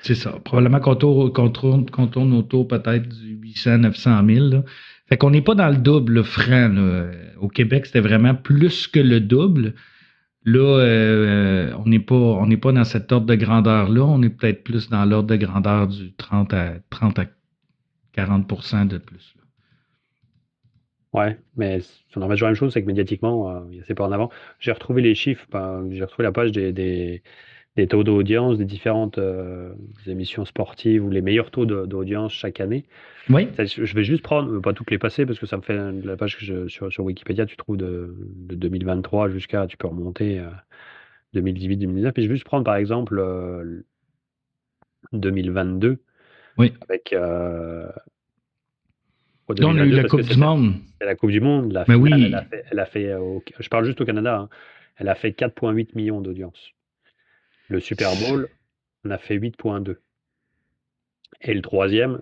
C'est ça. Probablement qu'on tourne autour peut-être du 800-900 000. Là. Fait qu'on n'est pas dans le double franc. Là. Au Québec, c'était vraiment plus que le double. Là, on n'est pas dans cet ordre de grandeur-là. On est peut-être plus dans l'ordre de grandeur du 30 à 40% de plus. Là. Ouais, mais on en va toujours la même chose, c'est que médiatiquement, c'est pas en avant. J'ai retrouvé les chiffres, j'ai retrouvé la page des taux d'audience des différentes émissions sportives ou les meilleurs taux d'audience chaque année. Oui. Je vais juste prendre, pas toutes les passer parce que ça me fait la page que sur Wikipédia, tu trouves de 2023 jusqu'à, tu peux remonter 2018-2019. Et je vais juste prendre par exemple 2022 Oui. avec. Là, on a eu la Coupe du Monde. C'est la Coupe du Monde. La Mais finale, oui. elle a fait je parle juste au Canada, hein, elle a fait 4,8 millions d'audience. Le Super Bowl, on a fait 8,2. Et le troisième,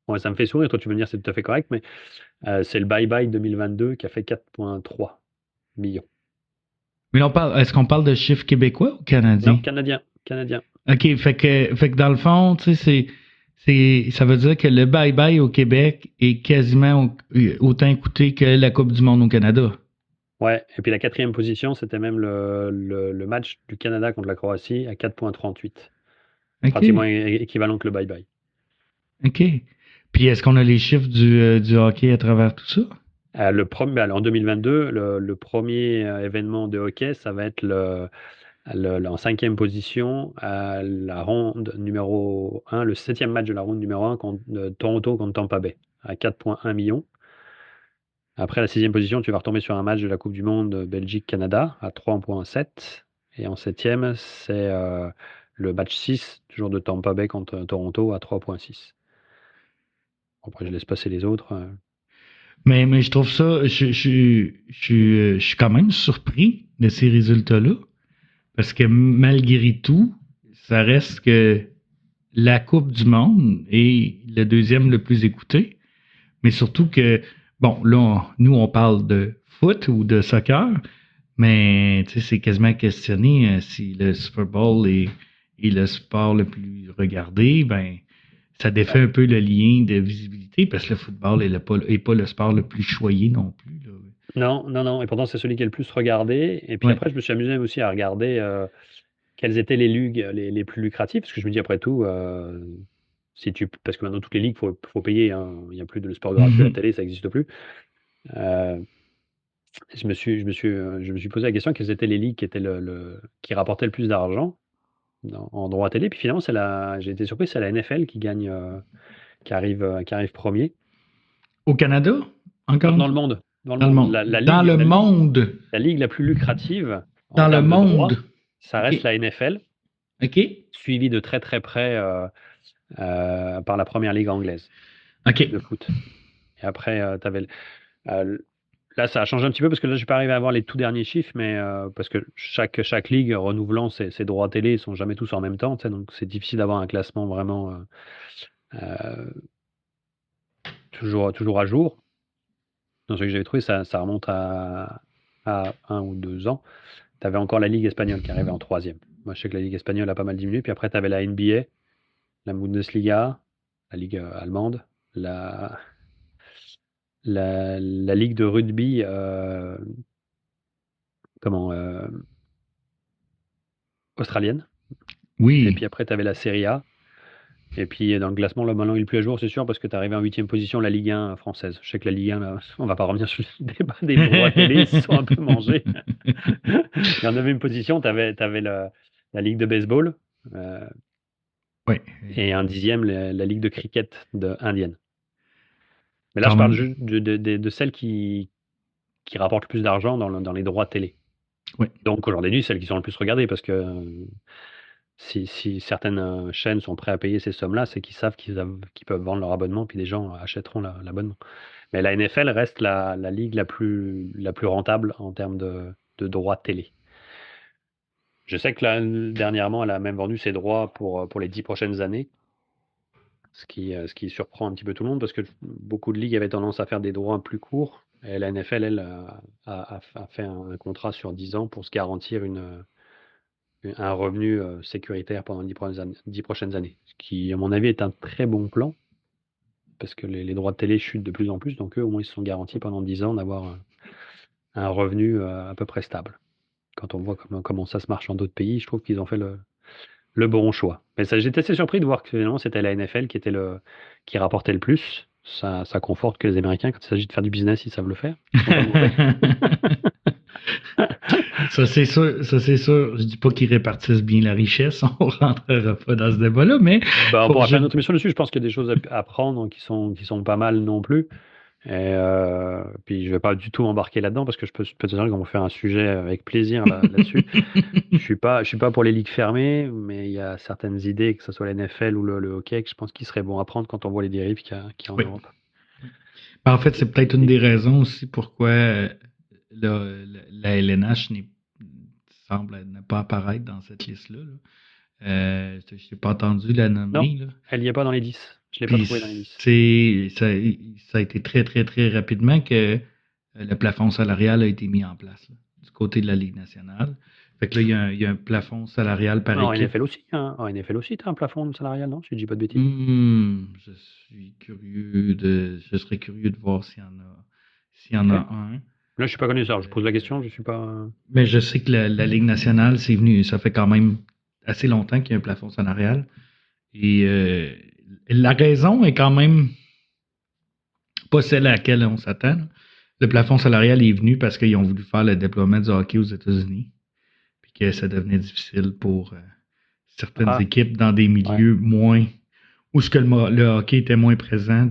ouais, ça me fait sourire, toi tu veux me dire c'est tout à fait correct, mais c'est le Bye Bye 2022 qui a fait 4,3 millions. Mais est-ce qu'on parle de chiffres québécois ou canadiens? Non, canadien. OK, fait que dans le fond, tu sais, ça veut dire que le bye-bye au Québec est quasiment autant écouté que la Coupe du Monde au Canada. Ouais, et puis la 4e position, c'était même le match du Canada contre la Croatie à 4,38. OK. Pratiquement équivalent que le Bye Bye. OK. Puis est-ce qu'on a les chiffres du hockey à travers tout ça? En 2022, le premier événement de hockey, ça va être en 5e position, la ronde numéro 1, le 7e match de la ronde numéro 1 contre Toronto contre Tampa Bay, à 4,1 millions. Après, la 6e position, tu vas retomber sur un match de la Coupe du Monde Belgique-Canada à 3,7. Et en 7e, c'est le match 6, toujours de Tampa Bay contre Toronto à 3,6. Après, je laisse passer les autres. Mais je trouve ça, je suis quand même surpris de ces résultats-là. Parce que malgré tout, ça reste que la Coupe du Monde est le deuxième le plus écouté. Mais surtout que, bon, là, nous, on parle de foot ou de soccer, mais c'est quasiment questionné si le Super Bowl est le sport le plus regardé, ben ça défait un peu le lien de visibilité parce que le football est pas le sport le plus choyé non plus. Là. Non. Et pourtant, c'est celui qui est le plus regardé. Et puis après, je me suis amusé aussi à regarder quelles étaient les ligues les plus lucratives. Parce que je me dis, après tout, parce que maintenant, toutes les ligues, il faut payer. Hein. Il n'y a plus de sport gratuit à la télé, ça n'existe plus. Je me suis posé la question, quelles étaient les ligues qui rapportaient le plus d'argent en droit à télé. Puis finalement, j'ai été surpris, c'est la NFL qui gagne, qui arrive premier. Au Canada? Encore? Dans le monde. Dans le monde. La ligue la plus lucrative dans le monde. Droit, ça reste la NFL. OK. Suivi de très très près par la première ligue anglaise de foot. Et après, tu avais. Là, ça a changé un petit peu parce que là, je n'ai pas arrivé à avoir les tout derniers chiffres, mais parce que chaque ligue renouvelant ses droits télé, ils ne sont jamais tous en même temps. Donc, c'est difficile d'avoir un classement vraiment toujours à jour. Dans ce que j'avais trouvé, ça remonte à 1 ou 2 ans. Tu avais encore la Ligue espagnole qui arrivait en 3e. Moi, je sais que la Ligue espagnole a pas mal diminué. Puis après, tu avais la NBA, la Bundesliga, la Ligue allemande, la Ligue de rugby, australienne. Oui. Et puis après, tu avais la Serie A. Et puis dans le classement, là, maintenant, il est plus à jour, c'est sûr, parce que tu es arrivé en 8e position, la Ligue 1 française. Je sais que la Ligue 1, là, on va pas revenir sur le débat des droits télé, ils se sont un peu mangés. Et en 9e position, tu avais la Ligue de baseball. Oui. Et en 10e, la Ligue de cricket indienne. Mais là, je parle juste de celles qui rapportent le plus d'argent dans les droits télé. Oui. Donc aujourd'hui, celles qui sont le plus regardées, parce que si certaines chaînes sont prêtes à payer ces sommes-là, c'est qu'ils savent qu'ils peuvent vendre leur abonnement, puis des gens achèteront l'abonnement. Mais la NFL reste la ligue la plus rentable en termes de droits télé. Je sais que dernièrement, elle a même vendu ses droits pour les 10 prochaines années, ce qui surprend un petit peu tout le monde, parce que beaucoup de ligues avaient tendance à faire des droits plus courts. Et la NFL, elle, a fait un contrat sur 10 ans pour se garantir un revenu sécuritaire pendant les 10 prochaines années. Ce qui, à mon avis, est un très bon plan. parce que les droits de télé chutent de plus en plus, donc eux, au moins, ils se sont garantis pendant 10 ans d'avoir un revenu à peu près stable. Quand on voit comment ça se marche en d'autres pays, je trouve qu'ils ont fait le bon choix. Mais j'étais assez surpris de voir que finalement, c'était la NFL qui rapportait le plus. Ça conforte que les Américains, quand il s'agit de faire du business, ils savent le faire. Ils sont pas mauvais. Ça, c'est sûr. Ça, c'est sûr. Je dis pas qu'ils répartissent bien la richesse. On rentrera pas dans ce débat-là, mais On faut pourra que faire je- une autre émission dessus. Je pense qu'il y a des choses à prendre qui sont pas mal non plus. Et puis je vais pas du tout embarquer là-dedans parce que je peux te dire qu'on va faire un sujet avec plaisir là-dessus. Je suis pas pour les ligues fermées, mais il y a certaines idées, que ce soit la NFL ou le hockey, que je pense qu'il serait bon à prendre quand on voit les dérives qu'il y a en Oui. Europe. Ben, en fait, c'est peut-être une des raisons aussi pourquoi la LNH semble ne pas apparaître dans cette liste-là. Là. Je n'ai pas entendu la nommer. Là. Elle n'y est pas dans les 10. Je l'ai pas Puis trouvée dans les 10. ça a été très, très, très rapidement que le plafond salarial a été mis en place là, du côté de la Ligue nationale. Fait que là, il y a un plafond salarial par En équipe. NFL aussi, hein. En NFL aussi, tu as un plafond salarial, non? Si je dis pas de bêtises. Je serais curieux de voir s'il y en a un. Là, je suis pas connaisseur. Je pose la question, je suis pas. Mais je sais que la Ligue nationale, c'est venu, ça fait quand même assez longtemps qu'il y a un plafond salarial. Et la raison est quand même pas celle à laquelle on s'attend. Là. Le plafond salarial est venu parce qu'ils ont voulu faire le déploiement du hockey aux États-Unis. Puis que ça devenait difficile pour certaines équipes dans des milieux moins. Où ce que le hockey était moins présent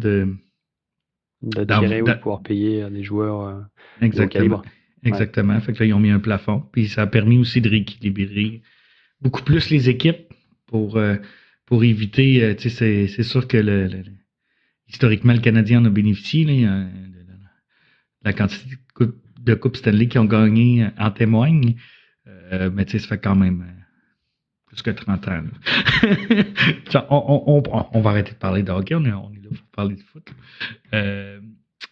d'attirer ou de pouvoir payer des joueurs. Exactement. Exactement. Fait que là, ils ont mis un plafond. Puis ça a permis aussi de rééquilibrer beaucoup plus les équipes pour éviter. C'est sûr que historiquement, le Canadien en a bénéficié. Là, la quantité de Coupe Stanley qu'ils ont gagné en témoigne. Mais ça fait quand même plus que 30 ans. On va arrêter de parler de hockey. On est là pour parler de foot.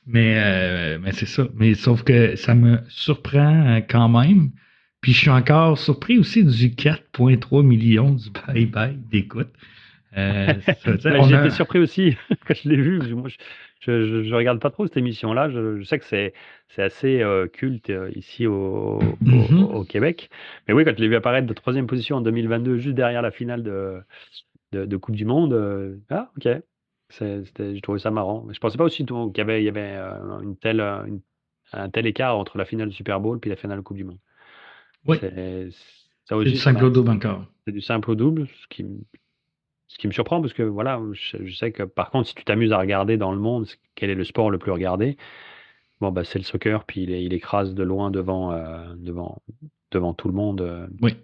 Mais c'est ça. Mais sauf que ça me surprend quand même. Puis je suis encore surpris aussi du 4,3 millions du bye-bye d'écoute. J'étais surpris aussi quand je l'ai vu. Moi, je regarde pas trop cette émission-là. Je sais que c'est assez culte ici au Québec. Mais oui, quand je l'ai vu apparaître de 3e position en 2022, juste derrière la finale de Coupe du Monde, ok. J'ai trouvé ça marrant. Je pensais pas aussi qu'il y avait un tel écart entre la finale du Super Bowl et la finale de Coupe du Monde. Oui. C'est du simple au double encore. C'est du simple au double, ce qui me surprend parce que voilà, je sais que par contre, si tu t'amuses à regarder dans le monde, quel est le sport le plus regardé? Bon, c'est le soccer, puis il écrase de loin devant tout le monde. Oui.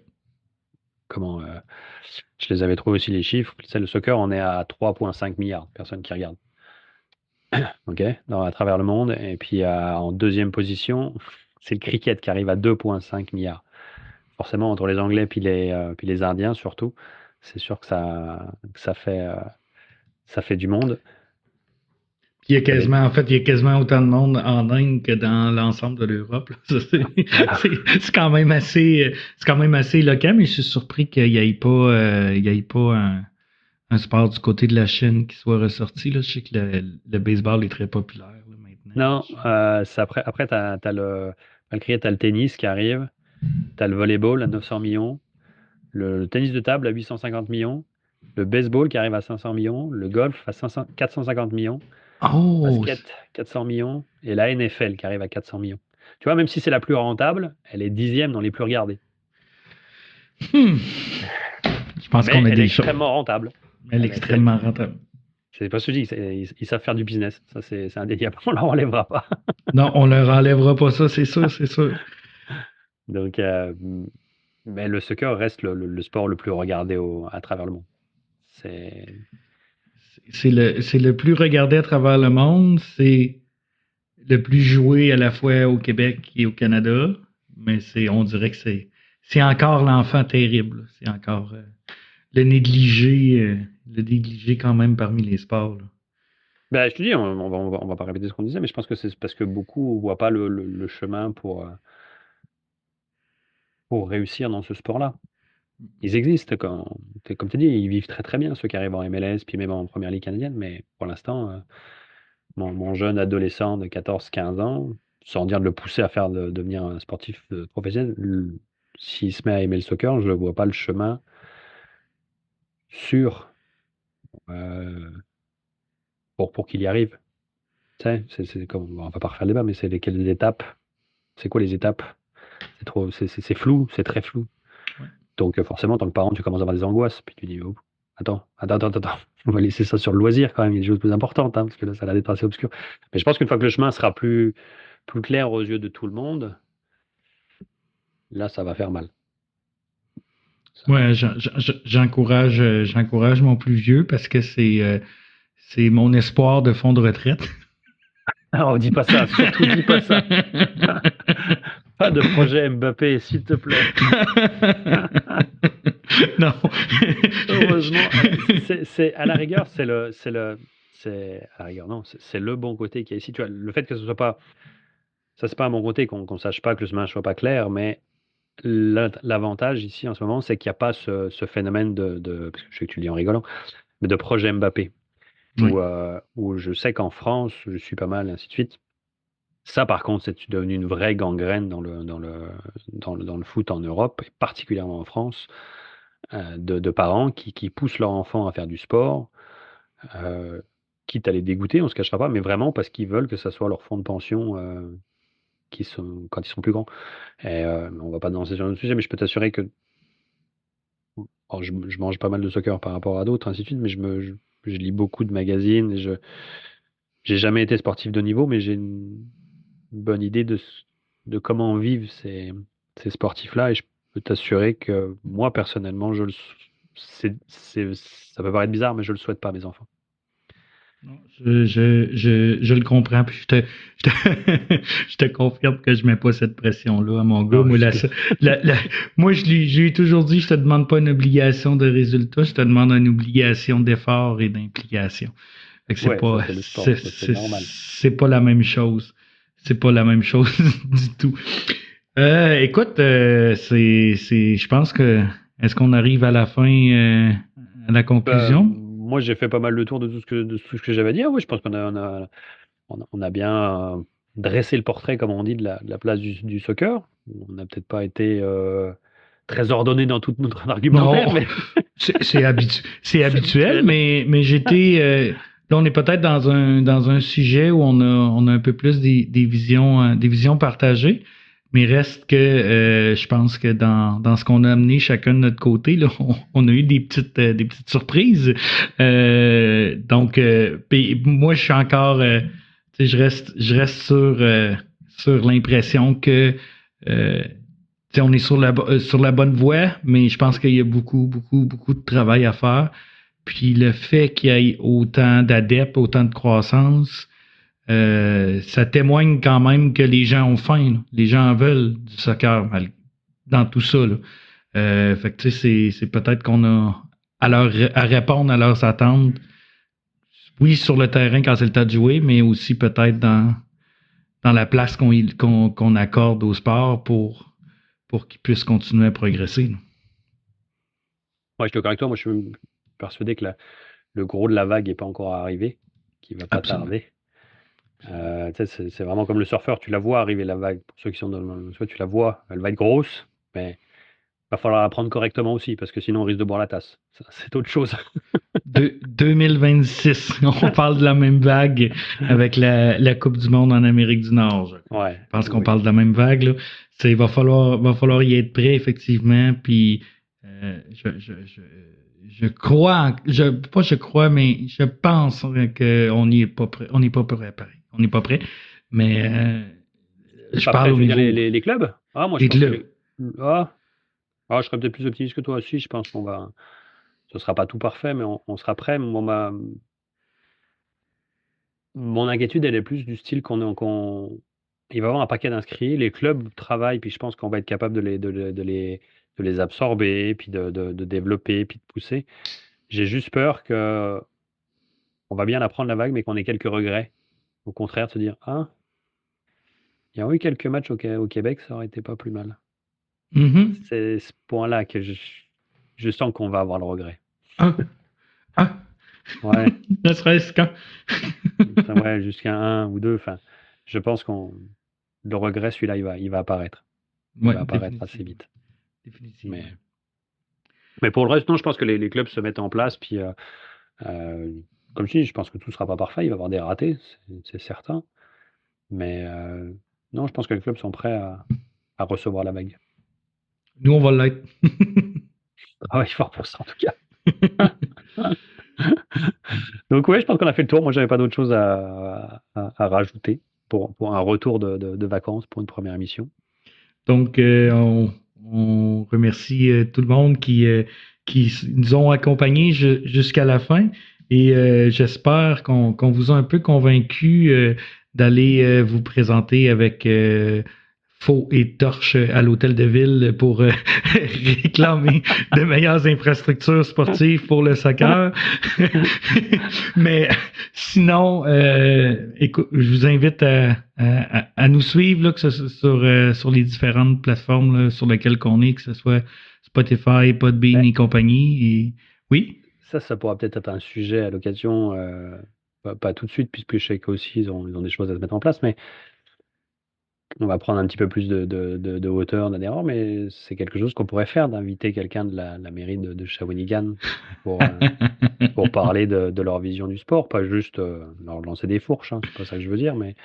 Je les avais trouvés aussi les chiffres. Le soccer, on est à 3,5 milliards de personnes qui regardent. OK, à travers le monde. Et puis en 2e position, c'est le cricket qui arrive à 2,5 milliards. Forcément, entre les Anglais puis les Indiens surtout, c'est sûr que ça fait du monde. Il y a quasiment autant de monde en Inde que dans l'ensemble de l'Europe. C'est quand même assez local, mais je suis surpris qu'il n'y ait pas un sport du côté de la Chine qui soit ressorti. Là. Je sais que le baseball est très populaire là, maintenant. Non, après t'as le cricket, t'as le tennis qui arrive, t'as le volleyball à 900 millions, le tennis de table à 850 millions, le baseball qui arrive à 500 millions, le golf à 450 millions. Basket, 400 millions, et la NFL qui arrive à 400 millions. Tu vois, même si c'est la plus rentable, elle est 10e dans les plus regardés. Je pense qu'on a elle est des choses. extrêmement rentable. Elle est extrêmement rentable. C'est pas ce que je dis, ils savent faire du business. Ça, c'est indéniable. On leur enlèvera pas. Non, on leur enlèvera pas ça, c'est sûr, c'est sûr. Donc, mais le soccer reste le sport le plus regardé à travers le monde. C'est le plus regardé à travers le monde, c'est le plus joué à la fois au Québec et au Canada, mais on dirait que c'est encore l'enfant terrible. C'est encore le négligé quand même parmi les sports. Je te dis, on va pas répéter ce qu'on disait, mais je pense que c'est parce que beaucoup ne voient pas le chemin pour réussir dans ce sport-là. ils existent. Comme tu dis, ils vivent très très bien, ceux qui arrivent en MLS, puis même en première ligue canadienne. Mais pour l'instant, mon jeune adolescent de 14-15 ans, sans dire de le pousser à devenir un sportif professionnel, s'il se met à aimer le soccer, je ne vois pas le chemin sûr euh, pour qu'il y arrive. Tu sais, c'est comme, on va pas refaire le débat, mais c'est lesquelles étapes? C'est quoi les étapes? C'est flou, c'est très flou. Ouais. Donc forcément, en tant que parent, tu commences à avoir des angoisses. Puis tu dis, oh, attends, on va laisser ça sur le loisir quand même. Il y a des choses plus importantes, hein, parce que là, ça a l'air d'être assez obscur. Mais je pense qu'une fois que le chemin sera plus clair aux yeux de tout le monde, là, ça va faire mal. Ouais, j'encourage mon plus vieux parce que c'est mon espoir de fonds de retraite. Alors, dis pas ça, surtout dis pas ça. Pas de projet Mbappé, s'il te plaît. Non. Heureusement, c'est à la rigueur, c'est à la rigueur, non, c'est le bon côté qui est ici. Tu vois, le fait que ce soit pas, ça c'est pas un bon côté, qu'on sache pas que le chemin soit pas clair, mais l'avantage ici en ce moment, c'est qu'il n'y a pas ce phénomène parce que je sais que tu le dis en rigolant, mais de projet Mbappé, Oui. où je sais qu'en France, je suis pas mal, et ainsi de suite. Ça, par contre, c'est devenu une vraie gangrène dans le foot en Europe, et particulièrement en France, de parents qui poussent leurs enfants à faire du sport, quitte à les dégoûter, on ne se cachera pas, mais vraiment parce qu'ils veulent que ça soit leur fonds de pension quand ils sont plus grands. Et on ne va pas danser sur notre sujet, mais je peux t'assurer que je mange pas mal de soccer par rapport à d'autres, ainsi de suite, mais je lis beaucoup de magazines, et j'ai jamais été sportif de niveau, mais j'ai une bonne idée de comment vivent ces sportifs-là, et je peux t'assurer que moi, personnellement, ça peut paraître bizarre, mais je le souhaite pas à mes enfants. Je le comprends, puis je te confirme que je mets pas cette pression-là à mon gars. Non, Moi, moi, je lui ai toujours dit, je te demande pas une obligation de résultat, je te demande une obligation d'effort et d'implication. Fait que Ouais, ça, c'est le sport, ça, c'est normal. c'est pas la même chose. C'est pas la même chose du tout. Écoute, je pense que, est-ce qu'on arrive à la fin, à la conclusion? Moi, j'ai fait pas mal le tour de tout ce que j'avais à dire. Oui, je pense qu'on a bien dressé le portrait, comme on dit, de la place du soccer. On n'a peut-être pas été très ordonné dans tout notre argumentaire, Non, mais c'est habituel, mais j'étais. Là, on est peut-être dans un sujet où on a un peu plus des visions partagées, mais reste que je pense que dans ce qu'on a amené chacun de notre côté, là, on a eu des petites surprises. Donc, puis moi, je suis encore. Tu sais, je reste sur l'impression que. T'sais, on est sur la bonne voie, mais je pense qu'il y a beaucoup, beaucoup, beaucoup de travail à faire. Puis le fait qu'il y ait autant d'adeptes, autant de croissance, ça témoigne quand même que les gens ont faim. Là. Les gens en veulent du soccer dans tout ça. Là. Fait que tu sais, c'est peut-être qu'on a à répondre à leurs attentes. Oui, sur le terrain quand c'est le temps de jouer, mais aussi peut-être dans la place qu'on accorde au sport pour qu'ils puissent continuer à progresser. moi, je suis d'accord avec toi. Moi, je suis persuadé que le gros de la vague n'est pas encore arrivé, qu'il ne va pas Absolument. tarder. Tu sais, c'est vraiment comme le surfeur, tu la vois arriver la vague. Pour ceux qui sont dans le soit tu la vois, elle va être grosse, mais il va falloir la prendre correctement aussi, parce que sinon on risque de boire la tasse. Ça, c'est autre chose. 2026, on parle de la même vague avec la Coupe du Monde en Amérique du Nord. Ouais, Je pense qu'on oui. parle de la même vague. Là. Il va falloir y être prêt, effectivement. Puis je crois, pas je crois, mais je pense qu'on n'y est pas prêt. On n'est pas préparé. On n'est pas prêt. Mais je Pas parle prêt, au tu veux dire niveau les clubs? Ah, moi je des pense que clubs. je serais peut-être plus optimiste que toi aussi. Je pense ce sera pas tout parfait, mais on sera prêt. Mon inquiétude, elle est plus du style il va y avoir un paquet d'inscrits, les clubs travaillent, puis je pense qu'on va être capable de les absorber, puis de développer, puis de pousser. J'ai juste peur que on va bien apprendre la vague, mais qu'on ait quelques regrets. Au contraire, de se dire, ah, il y a eu quelques matchs au Québec, ça aurait été pas plus mal. Mm-hmm. C'est ce point-là que je sens qu'on va avoir le regret. Ah, Ouais, ne serait-ce qu'un. ouais, jusqu'à 1 ou 2. Enfin, je pense le regret, celui-là, il va apparaître. Il Ouais, va apparaître assez vite. définitivement. Mais pour le reste, non, je pense que les clubs se mettent en place. Puis, comme je dis, je pense que tout ne sera pas parfait. Il va y avoir des ratés, c'est certain. Mais non, je pense que les clubs sont prêts à recevoir la bague. Nous, on va l'être. Ah oui, fort pour ça en tout cas. Donc ouais, je pense qu'on a fait le tour. Moi, j'avais pas d'autre chose à rajouter pour un retour de vacances pour une première émission. Donc, on remercie tout le monde qui nous ont accompagnés jusqu'à la fin. Et j'espère qu'on vous a un peu convaincu d'aller vous présenter avec faux et torches à l'hôtel de ville pour réclamer de meilleures infrastructures sportives pour le soccer. Mais sinon, écoute, je vous invite à nous suivre, là, que ce soit sur les différentes plateformes là, sur lesquelles on est, que ce soit Spotify, Podbean et compagnie. Et... Oui? Ça pourra peut-être être un sujet à l'occasion, pas tout de suite, puisque je sais qu'aussi ils ont des choses à se mettre en place, mais on va prendre un petit peu plus de hauteur, d'adhérents, mais c'est quelque chose qu'on pourrait faire, d'inviter quelqu'un de la mairie de Shawinigan pour parler de leur vision du sport, pas juste leur lancer des fourches, hein, c'est pas ça que je veux dire, mais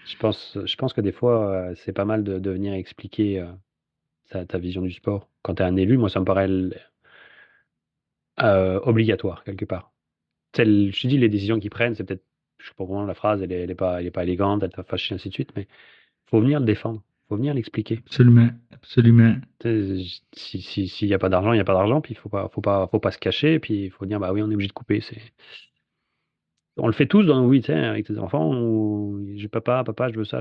je pense que des fois, c'est pas mal de venir expliquer ta vision du sport. Quand tu es un élu, moi, ça me paraît obligatoire, quelque part. Je te dis, les décisions qu'ils prennent, c'est peut-être, je sais pas comment la phrase, elle est pas élégante, elle t'a fâché, ainsi de suite, mais faut venir le défendre, faut venir l'expliquer. Absolument, absolument. S'il n'y a pas d'argent, il n'y a pas d'argent, puis il faut pas se cacher, puis il faut dire, bah oui, on est obligé de couper. On le fait tous dans nos vies, tu sais, avec tes enfants, papa, je veux ça.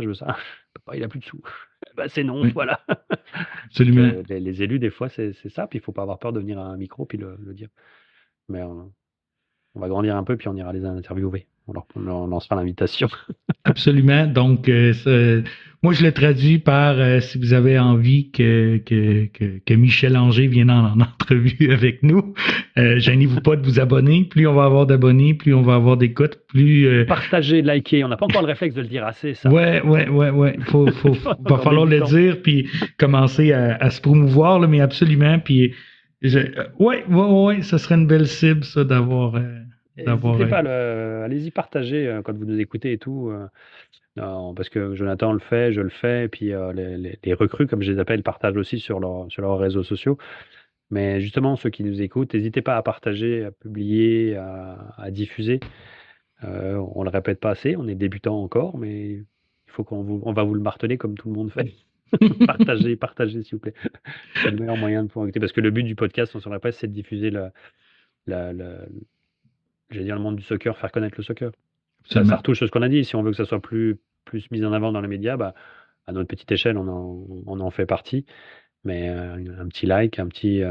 Papa, il a plus de sous. Bah, c'est non, Oui. voilà. Absolument. Les élus, des fois, c'est ça, puis il faut pas avoir peur de venir à un micro, puis le dire. Mais on va grandir un peu, puis on ira les interviewer. On leur lancera l'invitation. Absolument. Donc, moi, je le traduis par si vous avez envie que Michel Anger vienne en entrevue avec nous, gênez-vous pas de vous abonner. Plus on va avoir d'abonnés, plus on va avoir d'écoutes, plus... Partagez, likez. On n'a pas encore le réflexe de le dire assez, ça. Ouais. Va falloir le dire, puis commencer à se promouvoir, là, mais absolument. Puis, ouais, ça serait une belle cible, ça, d'avoir... N'hésitez pas, allez-y partager quand vous nous écoutez et tout. Non, parce que Jonathan le fait, je le fais, et puis les recrues, comme je les appelle, partagent aussi sur leurs réseaux sociaux. Mais justement, ceux qui nous écoutent, n'hésitez pas à partager, à publier, à diffuser. On le répète pas assez, on est débutant encore, mais il faut on va vous le marteler comme tout le monde fait. Partagez, s'il vous plaît. C'est le meilleur moyen de pouvoir écouter. Parce que le but du podcast, on s'en répète, c'est de diffuser j'allais dire le monde du soccer, faire connaître le soccer. Ça retouche ce qu'on a dit. Si on veut que ça soit plus mis en avant dans les médias, bah, à notre petite échelle, on en fait partie. Mais un petit like, un petit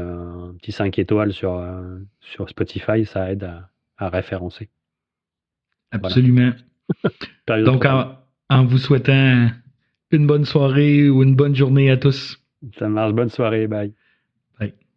5 étoiles sur Spotify, ça aide à référencer. Absolument. Voilà. Donc, en vous souhaitant une bonne soirée ou une bonne journée à tous. Ça marche. Bonne soirée. Bye. Bye.